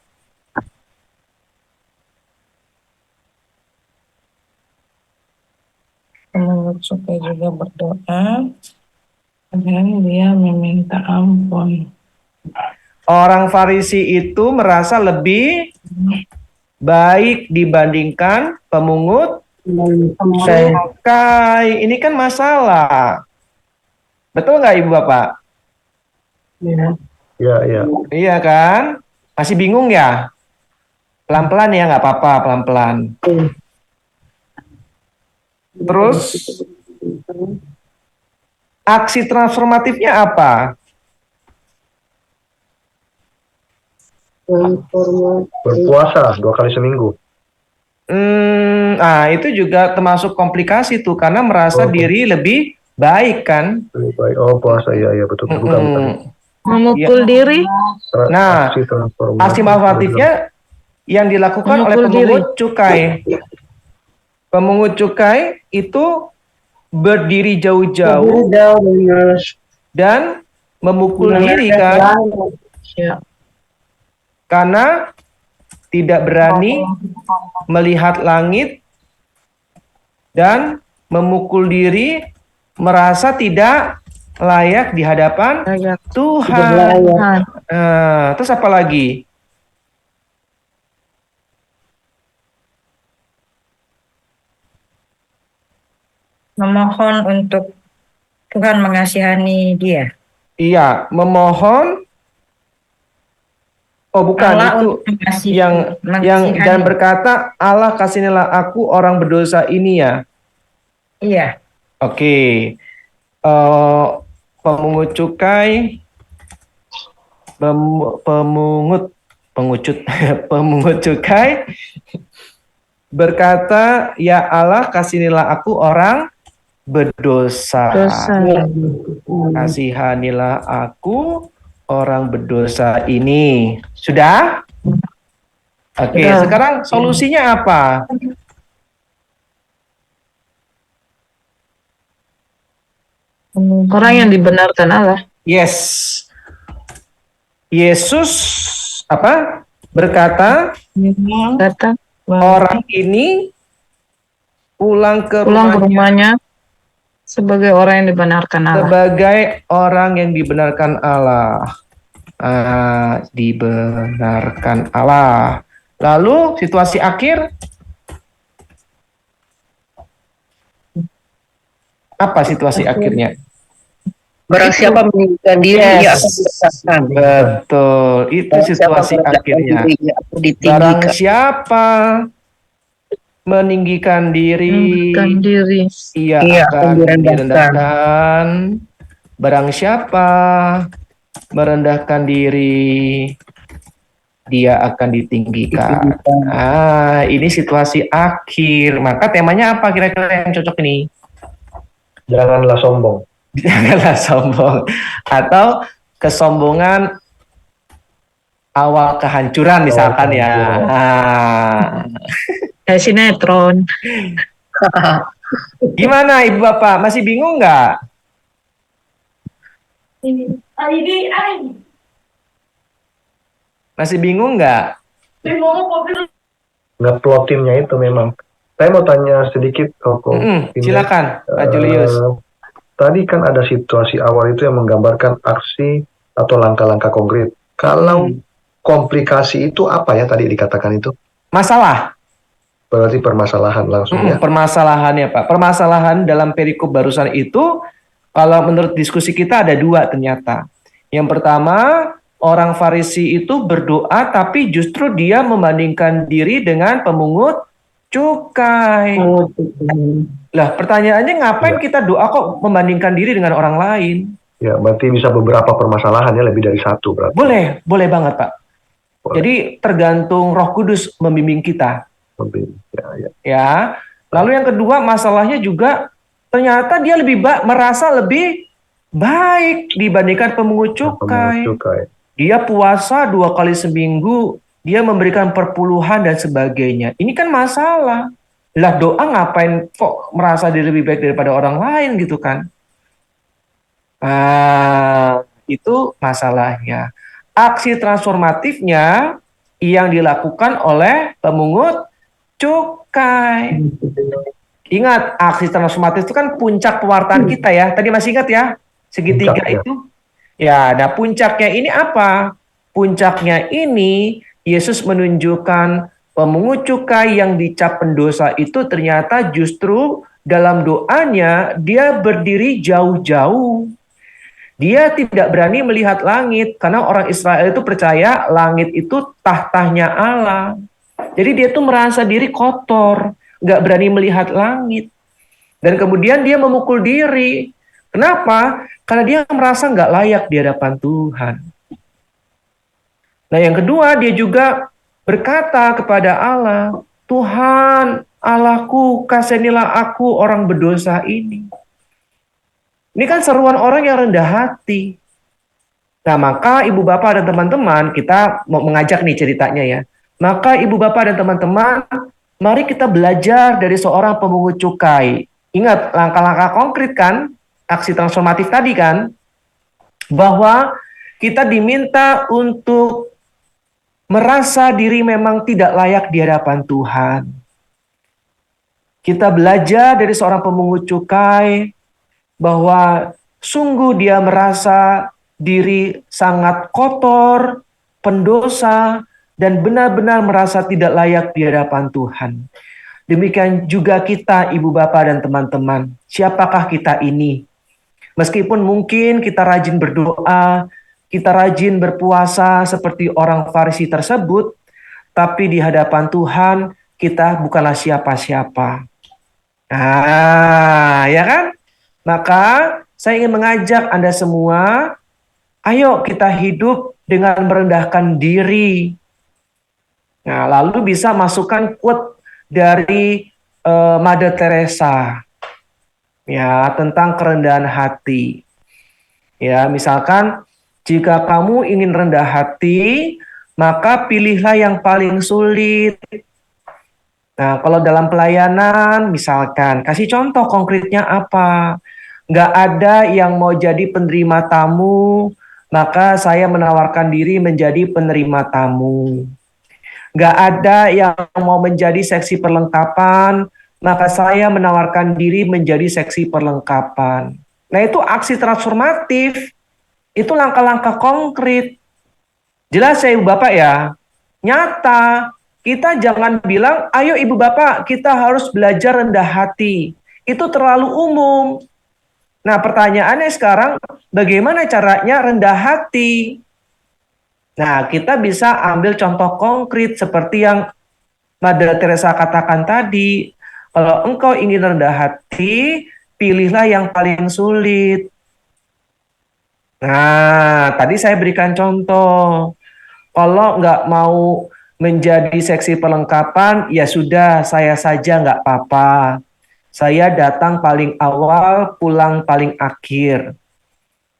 Pemungut cukai juga berdoa dan dia meminta ampun. Orang Farisi itu merasa lebih baik dibandingkan pemungut cukai. Ini kan masalah. Betul nggak Ibu Bapak? ya. Iya kan? Masih bingung ya? Pelan-pelan ya, nggak apa-apa, pelan-pelan. Terus, aksi transformatifnya apa? Berpuasa 2 kali seminggu. Itu juga termasuk komplikasi tuh, karena merasa diri lebih baik kan? Lebih baik. Puasa ya betul. Bukan. Memukul diri. Nah, aksi transformatifnya yang dilakukan oleh pemungut cukai. Pemungut cukai itu berdiri jauh-jauh dan memukul diri kan? Karena tidak berani melihat langit dan memukul diri, merasa tidak layak di hadapan Tuhan. Terus apa lagi? Memohon untuk Tuhan mengasihani dia. Iya, memohon. Oh, bukan Allah itu untuk mengasihi- yang mengasihani. dan berkata, Allah kasihanilah aku orang berdosa ini ya. Iya. Oke. Pemungut cukai, pemungut cukai berkata, ya Allah kasihanilah aku orang berdosa. Kasihanilah aku orang berdosa ini. Sudah? Oke, sekarang solusinya apa? Orang yang dibenarkan Allah. Yes. Yesus berkata, Kata orang ini pulang ke rumahnya sebagai orang yang dibenarkan Allah. sebagai orang yang dibenarkan Allah. Dibenarkan Allah. Lalu situasi akhir apa situasi akhirnya? Barang siapa meninggikan diri, ia akan diletakkan. Betul, itu situasi akhirnya. Barang siapa meninggikan diri, ia akan direndahkan. Barang siapa merendahkan diri, dia akan ditinggikan. Ini situasi akhir. Maka temanya apa kira-kira yang cocok ini? Janganlah sombong. Janganlah sombong. Atau kesombongan awal kehancuran misalkan ya. Kayak sinetron. Gimana Ibu Bapak? Masih bingung nggak? Masih bingung nggak? Ngeplotinnya itu memang. Saya mau tanya sedikit, Koko. Silakan, Pak Julius. Tadi kan ada situasi awal itu yang menggambarkan aksi atau langkah-langkah konkret. Kalau komplikasi itu apa ya tadi dikatakan itu? Masalah. Berarti permasalahan langsung ya? Permasalahannya Pak. Permasalahan dalam perikop barusan itu, kalau menurut diskusi kita ada dua ternyata. Yang pertama, orang Farisi itu berdoa tapi justru dia membandingkan diri dengan pemungut cukai. Lah pertanyaannya ngapain kita doa kok membandingkan diri dengan orang lain? Ya, berarti bisa beberapa permasalahan ya, lebih dari satu berarti. Boleh banget Pak. Jadi tergantung Roh Kudus membimbing kita. Ya. Lalu yang kedua masalahnya juga ternyata dia merasa lebih baik dibandingkan pemungut cukai. Dia puasa 2 kali seminggu, dia memberikan perpuluhan dan sebagainya. Ini kan masalah. Lah doa ngapain kok merasa diri lebih baik daripada orang lain gitu kan? Itu masalahnya. Aksi transformatifnya yang dilakukan oleh pemungut cukai. Ingat, aksi transformatif itu kan puncak pewartaan kita ya. Tadi masih ingat ya? Segitiga itu. Ya, nah puncaknya ini apa? Puncaknya ini Yesus menunjukkan pemungut cukai yang dicap pendosa itu ternyata justru dalam doanya dia berdiri jauh-jauh. Dia tidak berani melihat langit karena orang Israel itu percaya langit itu tahtanya Allah. Jadi dia tuh merasa diri kotor, nggak berani melihat langit. Dan kemudian dia memukul diri. Kenapa? Karena dia merasa nggak layak di hadapan Tuhan. Nah yang kedua, dia juga berkata kepada Allah, Tuhan, Allahku, kasihanilah aku orang berdosa ini. Ini kan seruan orang yang rendah hati. Nah maka ibu bapak dan teman-teman, kita mau mengajak nih ceritanya ya. Maka ibu bapak dan teman-teman, mari kita belajar dari seorang pemungut cukai. Ingat langkah-langkah konkret kan, aksi transformatif tadi kan, bahwa kita diminta untuk merasa diri memang tidak layak di hadapan Tuhan. Kita belajar dari seorang pemungut cukai bahwa sungguh dia merasa diri sangat kotor, pendosa, dan benar-benar merasa tidak layak di hadapan Tuhan. Demikian juga kita, ibu bapak dan teman-teman. Siapakah kita ini? Meskipun mungkin kita rajin berdoa, kita rajin berpuasa seperti orang Farisi tersebut, tapi di hadapan Tuhan kita bukanlah siapa-siapa. Ya kan? Maka saya ingin mengajak Anda semua, ayo kita hidup dengan merendahkan diri. Nah, lalu bisa masukkan quote dari Mother Teresa, ya, tentang kerendahan hati. Ya, misalkan jika kamu ingin rendah hati, maka pilihlah yang paling sulit. Nah, kalau dalam pelayanan, misalkan kasih contoh konkretnya apa? Nggak ada yang mau jadi penerima tamu, maka saya menawarkan diri menjadi penerima tamu. Nggak ada yang mau menjadi seksi perlengkapan, maka saya menawarkan diri menjadi seksi perlengkapan. Nah itu aksi transformatif, itu langkah-langkah konkret. Jelas ya ibu bapak ya, nyata. Kita jangan bilang, ayo ibu bapak kita harus belajar rendah hati. Itu terlalu umum. Nah pertanyaannya sekarang, bagaimana caranya rendah hati? Nah kita bisa ambil contoh konkret seperti yang Mother Teresa katakan tadi. Kalau engkau ingin rendah hati, pilihlah yang paling sulit. Nah tadi saya berikan contoh. Kalau nggak mau menjadi seksi perlengkapan, ya sudah saya saja nggak apa-apa. Saya datang paling awal, pulang paling akhir.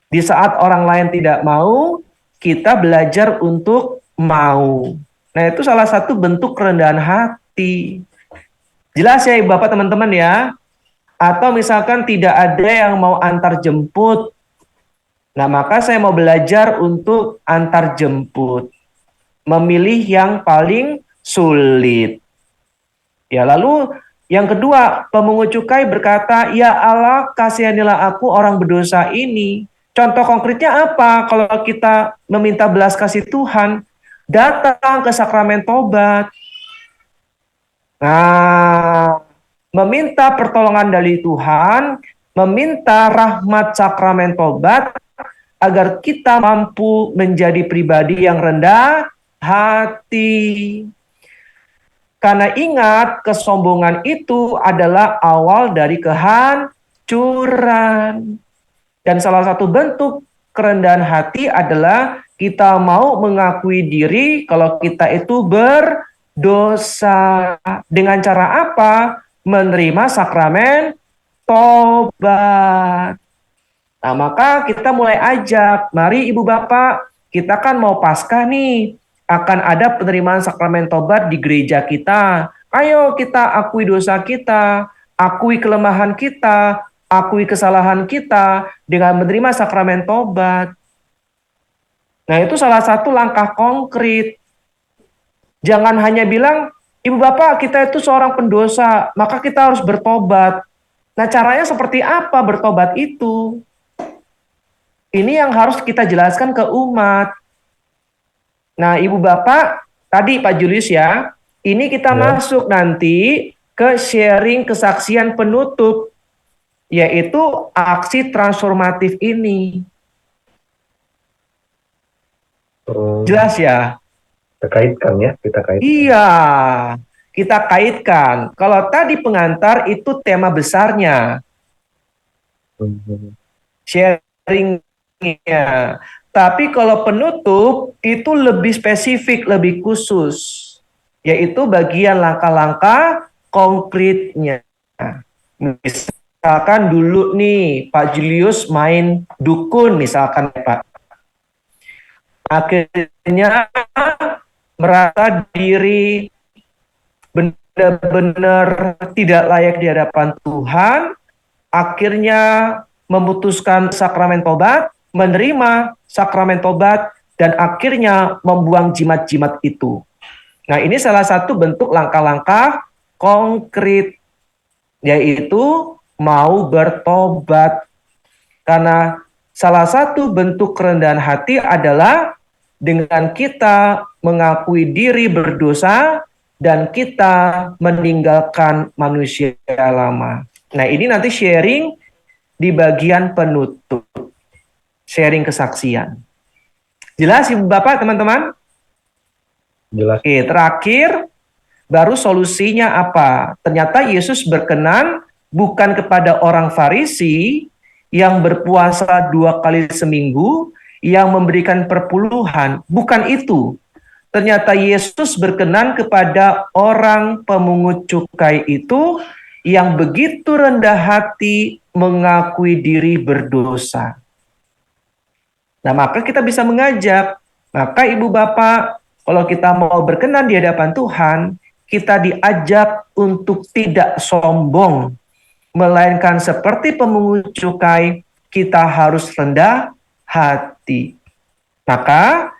Di saat orang lain tidak mau, kita belajar untuk mau. Nah itu salah satu bentuk kerendahan hati. Jelas ya Bapak teman-teman ya. Atau misalkan tidak ada yang mau antar jemput. Nah maka saya mau belajar untuk antar jemput. memilih yang paling sulit. Ya, lalu yang kedua, pemungut cukai berkata, "Ya Allah, kasihanilah aku orang berdosa ini." Contoh konkretnya apa? Kalau kita meminta belas kasih Tuhan, datang ke sakramen tobat. Nah, meminta pertolongan dari Tuhan, meminta rahmat sakramen tobat, agar kita mampu menjadi pribadi yang rendah hati. Karena ingat, kesombongan itu adalah awal dari kehancuran. Dan salah satu bentuk kerendahan hati adalah kita mau mengakui diri kalau kita itu berdosa. Dengan cara apa? Menerima sakramen tobat. Nah, maka kita mulai ajak, mari Ibu Bapak, kita kan mau Paskah nih, akan ada penerimaan sakramen tobat di gereja kita. Ayo kita akui dosa kita, akui kelemahan kita, akui kesalahan kita dengan menerima sakramen tobat. Nah, itu salah satu langkah konkret. Jangan hanya bilang, Ibu Bapak, kita itu seorang pendosa, maka kita harus bertobat. Nah, caranya seperti apa bertobat itu? Ini yang harus kita jelaskan ke umat. Nah, Ibu Bapak, tadi Pak Julius ya, ini kita masuk nanti ke sharing kesaksian penutup, yaitu aksi transformatif ini. Jelas ya? Kita kaitkan ya, kita kaitkan. Iya, kita kaitkan. Kalau tadi pengantar itu tema besarnya, sharingnya. Tapi kalau penutup itu lebih spesifik, lebih khusus, yaitu bagian langkah-langkah konkretnya. Misalkan dulu nih Pak Julius main dukun misalkan Pak. Akhirnya merasa diri benar-benar tidak layak di hadapan Tuhan, akhirnya memutuskan sakramen tobat, menerima sakramen tobat, dan akhirnya membuang jimat-jimat itu. Nah, ini salah satu bentuk langkah-langkah konkret, yaitu mau bertobat. Karena salah satu bentuk kerendahan hati adalah dengan kita mengakui diri berdosa dan kita meninggalkan manusia lama. Nah, ini nanti sharing di bagian penutup. Sharing kesaksian. Jelas Ibu Bapak, teman-teman? Jelas. Oke, terakhir, baru solusinya apa? Ternyata Yesus berkenan bukan kepada orang Farisi yang berpuasa 2 kali seminggu, yang memberikan perpuluhan. Bukan itu. Ternyata Yesus berkenan kepada orang pemungut cukai itu yang begitu rendah hati mengakui diri berdosa. Nah, maka kita bisa mengajak, maka Ibu Bapak, kalau kita mau berkenan di hadapan Tuhan, kita diajak untuk tidak sombong, melainkan seperti pemungut cukai, kita harus rendah hati. Maka,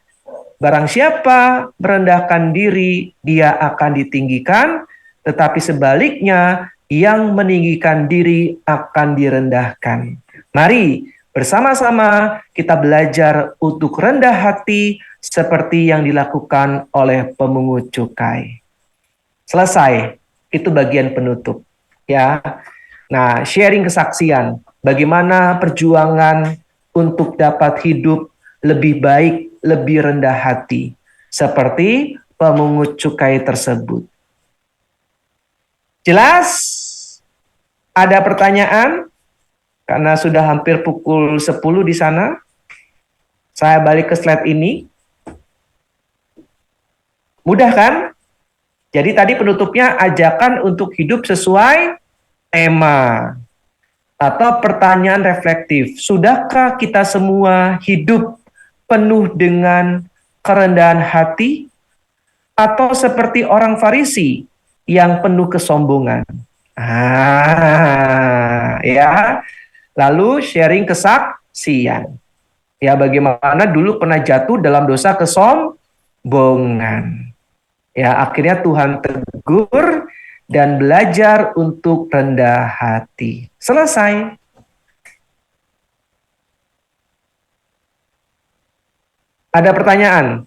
barang siapa merendahkan diri, dia akan ditinggikan, tetapi sebaliknya, yang meninggikan diri akan direndahkan. Mari, bersama-sama kita belajar untuk rendah hati seperti yang dilakukan oleh pemungut cukai. Selesai, itu bagian penutup. Ya. Nah, sharing kesaksian, bagaimana perjuangan untuk dapat hidup lebih baik, lebih rendah hati, seperti pemungut cukai tersebut. Jelas? Ada pertanyaan? Karena sudah hampir pukul 10 di sana. Saya balik ke slide ini. Mudah kan? Jadi tadi penutupnya ajakan untuk hidup sesuai tema. Atau pertanyaan reflektif. Sudahkah kita semua hidup penuh dengan kerendahan hati? Atau seperti orang Farisi yang penuh kesombongan? Ya. Lalu sharing kesaksian. Ya, bagaimana dulu pernah jatuh dalam dosa bohongan. Ya, akhirnya Tuhan tegur dan belajar untuk rendah hati. Selesai. Ada pertanyaan?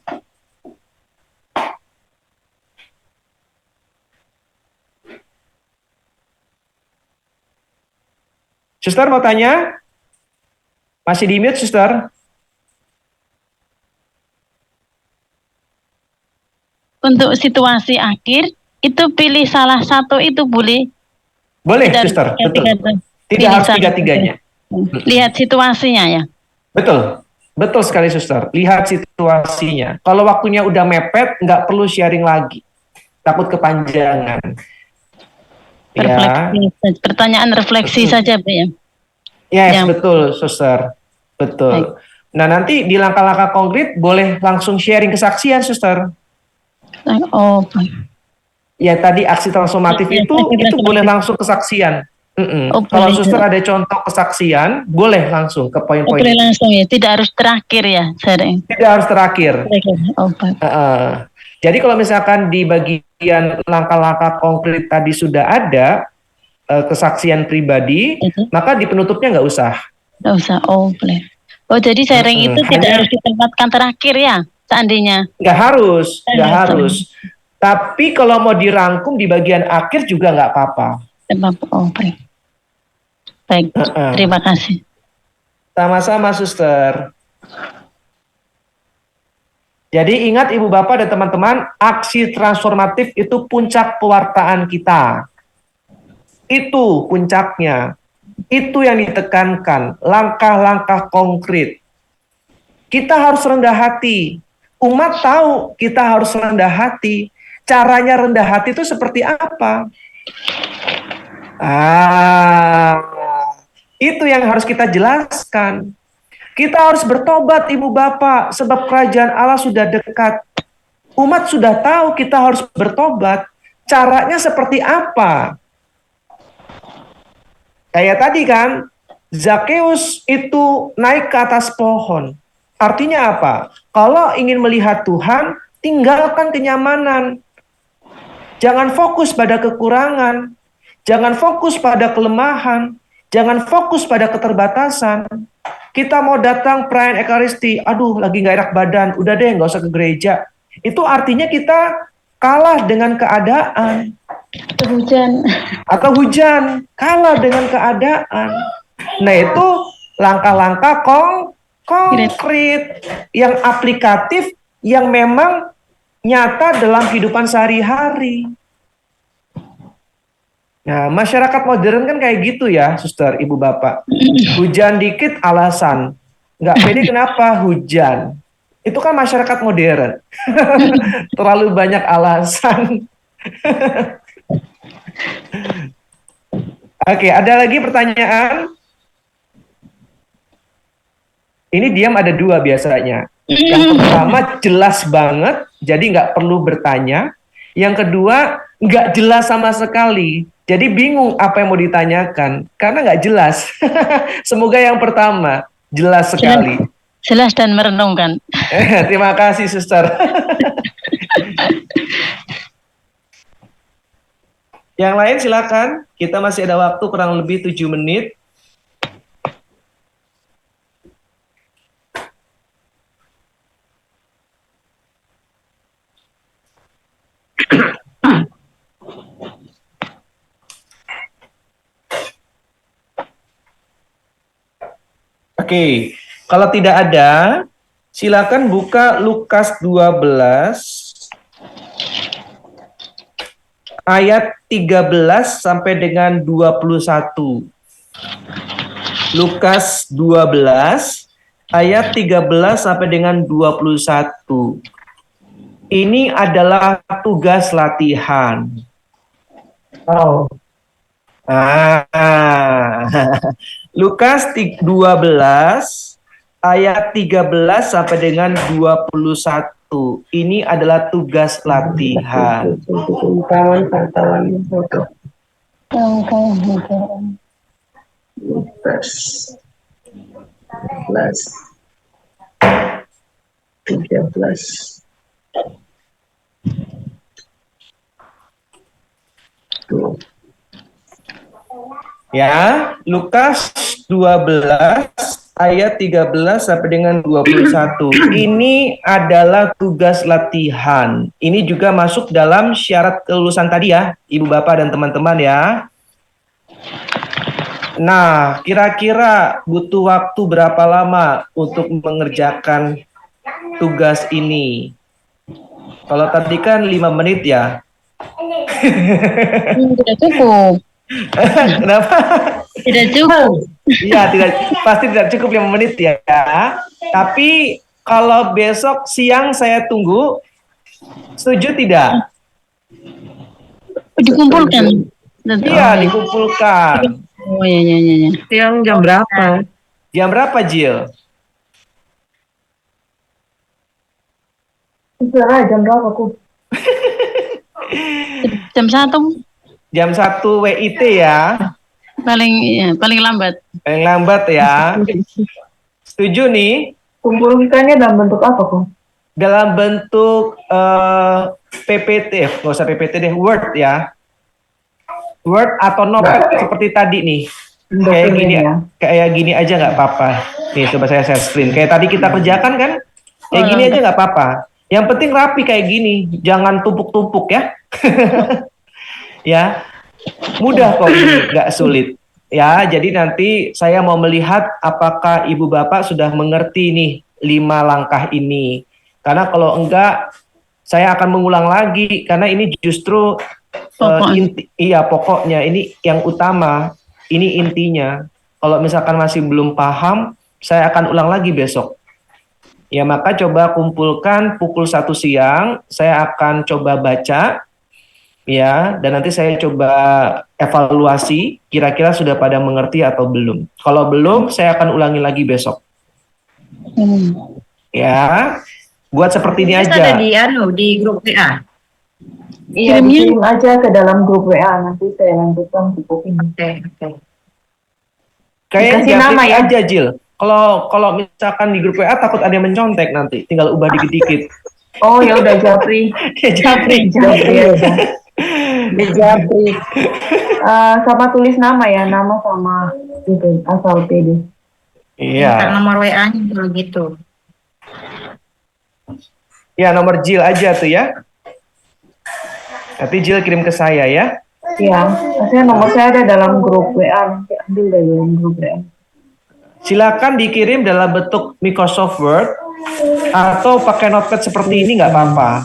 Suster mau tanya? Masih di mute, suster? Untuk situasi akhir, itu pilih salah satu itu boleh. Boleh, Tidak suster. Betul. tiga-tiga. Tidak Pilih harus salah tiga-tiganya. Lihat situasinya ya. Betul. Betul sekali, suster. Lihat situasinya. Kalau waktunya udah mepet, nggak perlu sharing lagi. Takut kepanjangan. Ya. Refleksi, pertanyaan refleksi saja, Bu ya. Yes, Yang- betul, suster. Betul. Nah, nanti di langkah-langkah konkret boleh langsung sharing kesaksian, suster. Oh, Ya, tadi aksi transformatif Ya, itu aksi transformatif. boleh langsung kesaksian. Oh, Kalau boleh. suster ada contoh kesaksian, boleh langsung ke boleh poin-poin. langsung ya, tidak harus terakhir ya, sharing. Tidak harus terakhir. Oh, baik. Jadi kalau misalkan di bagian langkah-langkah konkret tadi sudah ada kesaksian pribadi, maka di penutupnya nggak usah. Nggak usah. Oh, boleh. Oh, jadi sharing itu tidak Hanya- harus ditempatkan terakhir ya, seandainya. Nggak harus, nggak Nggak harus. Tapi kalau mau dirangkum di bagian akhir juga nggak apa-apa. Oh, baik. Baik, terima kasih. Sama-sama, suster. Jadi ingat ibu bapak dan teman-teman, aksi transformatif itu puncak pewartaan kita. Itu puncaknya. Itu yang ditekankan, langkah-langkah konkret. Kita harus rendah hati. Umat tahu kita harus rendah hati. Caranya rendah hati itu seperti apa? Itu yang harus kita jelaskan. Kita harus bertobat, ibu bapak, sebab kerajaan Allah sudah dekat. Umat sudah tahu kita harus bertobat. Caranya seperti apa? Kayak tadi kan, Zakheus itu naik ke atas pohon. Artinya apa? Kalau ingin melihat Tuhan, tinggalkan kenyamanan. Jangan fokus pada kekurangan. Jangan fokus pada kelemahan. Jangan fokus pada keterbatasan. Kita mau datang perayaan Ekaristi, aduh lagi nggak enak badan, udah deh nggak usah ke gereja. Itu artinya kita kalah dengan keadaan. Atau hujan, kalah dengan keadaan. Nah itu langkah-langkah konkret, yang aplikatif, yang memang nyata dalam kehidupan sehari-hari. Nah, masyarakat modern kan kayak gitu ya, suster, ibu bapak. Hujan dikit alasan. Nggak pede kenapa hujan. Itu kan masyarakat modern. Terlalu banyak alasan. Oke, ada lagi pertanyaan? Ini diam ada dua biasanya. Yang pertama jelas banget, jadi nggak perlu bertanya. Yang kedua nggak jelas sama sekali. Jadi bingung apa yang mau ditanyakan, karena nggak jelas. Semoga yang pertama, jelas sekali. Jelas dan merenungkan. Terima kasih, suster. Yang lain silakan, kita masih ada waktu kurang lebih 7 menit. Oke, kalau tidak ada, silakan buka Lukas 12 ayat 13 sampai dengan 21. Lukas 12 ayat 13 sampai dengan 21. Ini adalah tugas latihan. Oh, Lukas 12 ayat 13 sampai dengan 21. Ini adalah tugas latihan. pantauan foto. Lukas 13. Ya, Lukas 12 ayat 13 sampai dengan 21. Ini adalah tugas latihan. Ini juga masuk dalam syarat kelulusan tadi ya, Ibu Bapak dan teman-teman ya. Nah, kira-kira butuh waktu berapa lama untuk mengerjakan tugas ini? Kalau tadi kan 5 menit ya. Tidak cukup. Kenapa? Tidak cukup. Iya, pasti tidak cukup 5 menit ya. Tapi kalau besok siang saya tunggu, setuju tidak? Dikumpulkan. Iya, dikumpulkan. Oh ya. Siang jam berapa? Jam berapa, Jill? Jam berapa aku? Jam 1 Jam 1 WIT ya. paling lambat. Paling lambat ya. Setuju nih? Kumpulkannya dalam bentuk apa kok? Dalam bentuk PPT, nggak usah PPT deh, Word ya. Word atau Notepad seperti tadi nih. Kayak gini aja nggak apa-apa. Nih coba saya share screen. Kayak tadi kita kerjakan kan? Kayak gini aja nggak apa-apa. Yang penting rapi kayak gini, jangan tumpuk-tumpuk ya. Ya, mudah kok ini, nggak sulit. Ya, jadi nanti saya mau melihat apakah Ibu Bapak sudah mengerti nih 5 langkah ini. Karena kalau enggak, saya akan mengulang lagi karena ini justru pokoknya ini yang utama, ini intinya. Kalau misalkan masih belum paham, saya akan ulang lagi besok. Ya, maka coba kumpulkan pukul 1 siang, saya akan coba baca. Ya, dan nanti saya coba evaluasi kira-kira sudah pada mengerti atau belum. Kalau belum, saya akan ulangi lagi besok. Ya, buat seperti ini Terus aja. ada di grup WA. Iya, dikirim aja ke dalam grup WA, nanti saya lanjutkan di buku ini. Oke. Kayak Dikasih nama ya? aja, Jill. Kalau misalkan di grup WA takut ada yang mencontek nanti, tinggal ubah dikit-dikit. Oh ya udah Japri. Japri. Aja. Japri. Sama tulis nama ya, nama sama gitu, asal PD. Iya. Minta nomor WA-nya kalau gitu. Ya, nomor Jill aja tuh ya. Nanti Jill kirim ke saya ya. Iya, maksudnya nomor saya ada dalam grup WA, nanti ambil dari dalam grup WA. Silakan dikirim dalam bentuk Microsoft Word atau pakai notepad seperti ini nggak apa-apa.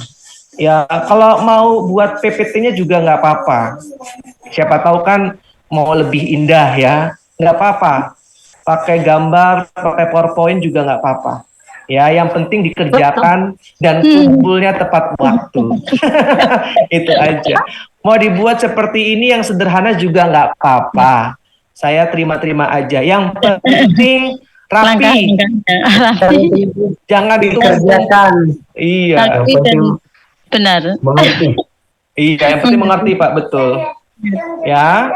Ya, kalau mau buat PPT-nya juga nggak apa-apa. Siapa tahu kan mau lebih indah ya, nggak apa-apa. Pakai gambar, pakai PowerPoint juga nggak apa-apa. Ya, yang penting dikerjakan dan kumpulnya tepat waktu. Itu aja. Mau dibuat seperti ini yang sederhana juga nggak apa-apa. Saya terima-terima aja. Yang penting rapi. Jangan dikerjakan. Iya. Rapi dan benar. Mengerti. Iya, yang penting mengerti Pak, betul. Ya.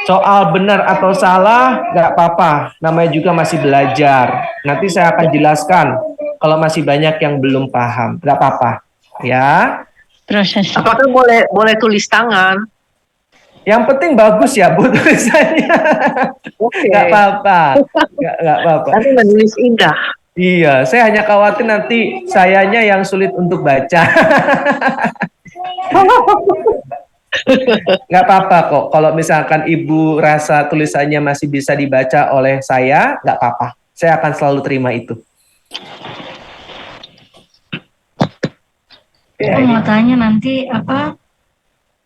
Soal benar atau salah nggak apa-apa. Namanya juga masih belajar. Nanti saya akan jelaskan kalau masih banyak yang belum paham. Nggak apa-apa. Ya. Proses. Apakah boleh tulis tangan? Yang penting bagus ya Bu tulisannya. Oke. Nggak apa-apa. Nggak apa-apa. Nanti menulis indah. Iya, saya hanya khawatir nanti sayanya yang sulit untuk baca. Nggak apa-apa kok. Kalau misalkan Ibu rasa tulisannya masih bisa dibaca oleh saya, nggak apa-apa. Saya akan selalu terima itu. Aku mau tanya nanti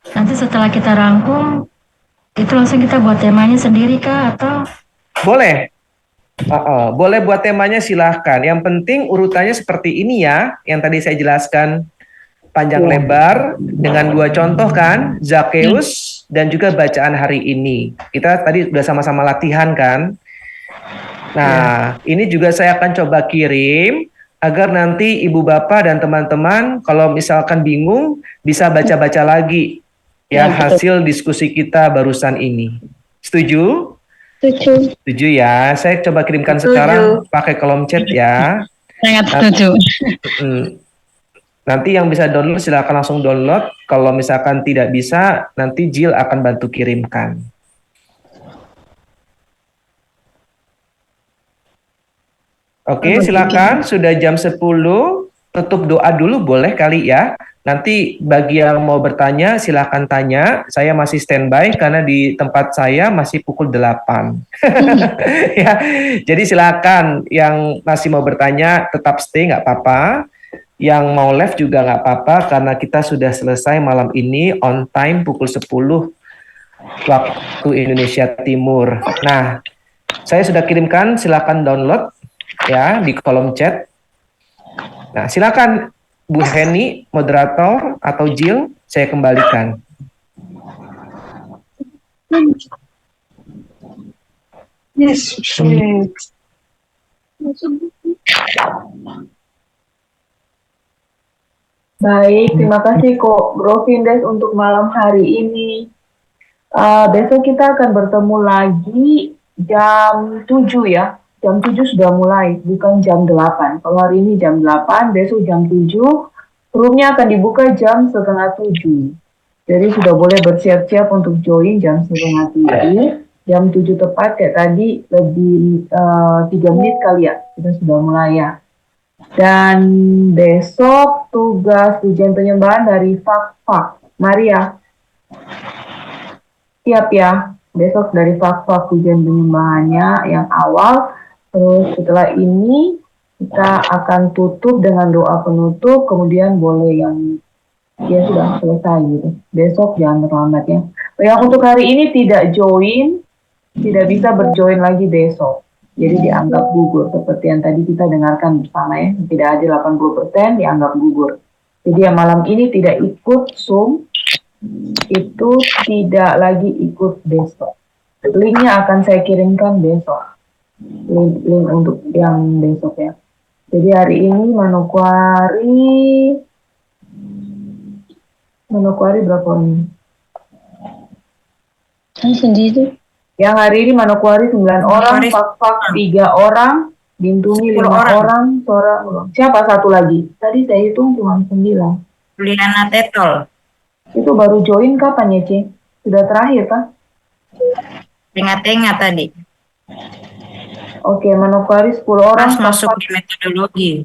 nanti setelah kita rangkum itu langsung kita buat temanya sendiri kah atau? Boleh. Boleh buat temanya silahkan. Yang penting urutannya seperti ini ya, yang tadi saya jelaskan panjang lebar dengan 2 contoh kan, Zakheus dan juga bacaan hari ini. Kita tadi sudah sama-sama latihan kan. Nah, ini juga saya akan coba kirim agar nanti Ibu Bapak dan teman-teman kalau misalkan bingung bisa baca-baca lagi ya hasil diskusi kita barusan ini. Setuju? Setuju ya. Saya coba kirimkan sekarang pakai kolom chat ya. Sangat setuju. Nanti yang bisa download silakan langsung download. Kalau misalkan tidak bisa, nanti Jill akan bantu kirimkan. Oke, silakan. Sudah jam 10. Tutup doa dulu boleh kali ya. Nanti bagi yang mau bertanya silakan tanya. Saya masih standby karena di tempat saya masih pukul 8. Ya, jadi silakan yang masih mau bertanya tetap stay nggak apa-apa. Yang mau live juga nggak apa-apa karena kita sudah selesai malam ini on time pukul 10 waktu Indonesia Timur. Nah, saya sudah kirimkan, silakan download ya di kolom chat. Nah, silakan Bu Heni, moderator atau Jill, saya kembalikan. Yes, Baik, terima kasih kok Bro Findes untuk malam hari ini. Besok kita akan bertemu lagi jam 7 ya. Jam 7 sudah mulai, bukan jam 8. Kalau hari ini jam 8, besok jam 7. Roomnya akan dibuka jam setengah 7. Jadi sudah boleh bersiap-siap untuk join jam setengah 7. Jam 7 tepat kayak tadi, lebih 3 menit kali ya. Kita sudah mulai ya. Dan besok tugas ujian penyembahan dari Fak-Fak. Maria, siap ya. Besok dari Fak-Fak ujian penyembahannya yang awal. Terus setelah ini kita akan tutup dengan doa penutup. Kemudian boleh yang ya sudah selesai gitu. Besok jangan terlambat ya. Yang untuk hari ini tidak join, tidak bisa berjoin lagi besok. Jadi dianggap gugur, seperti yang tadi kita dengarkan bersama ya, tidak ada 80% dianggap gugur. Jadi yang malam ini tidak ikut Zoom, itu tidak lagi ikut besok. Linknya akan saya kirimkan besok, link untuk yang besok ya. Jadi hari ini Manokwari berapa ini? Saya sendiri. Yang hari ini Manokwari 9 orang, Fak-Fak 3 orang, Bintuni 5 orang, Sora siapa satu lagi? Tadi saya hitung cuma 9. Juliana Tetol. Itu baru join kapan ya, Ce? Sudah terakhir kan? Tengah-tengah tadi. Oke, Manokwari 10 orang, masuk Fak-Fak di metodologi.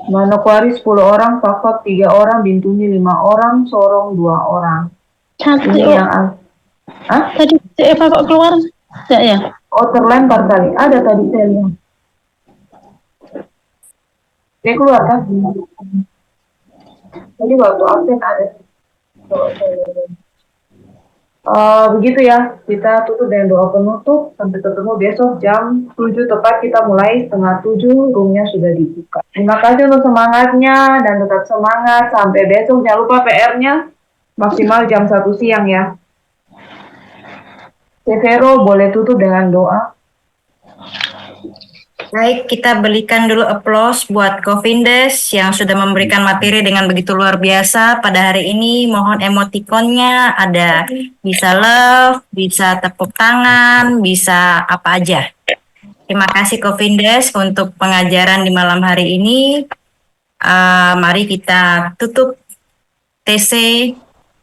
Manokwari 10 orang, Fak-Fak 3 orang, Bintuni 5 orang, Sorong 2 orang. Ini yang Tadi Eva kok keluar? Enggak ya? Oh, terlempar kali. Ada tadi saya lihat. Dia keluar kan? Tadi waktu absen ada. Begitu ya. Kita tutup dengan doa penutup. Sampai ketemu besok jam 7 tepat. Kita mulai setengah 7. Roomnya sudah dibuka. Terima kasih untuk semangatnya. Dan tetap semangat. Sampai besok. Jangan lupa PR-nya. Maksimal jam 1 siang ya. Severo boleh tutup dengan doa. Baik, kita berikan dulu applause buat Kofindes yang sudah memberikan materi dengan begitu luar biasa pada hari ini. Mohon emotikonnya, ada bisa love, bisa tepuk tangan, bisa apa aja. Terima kasih Kofindes untuk pengajaran di malam hari ini. Mari kita tutup TC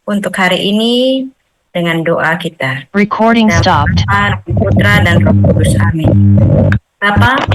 untuk hari ini dengan doa kita. Recording stopped. Putra dan Roh Kudus. Amin. Bapak,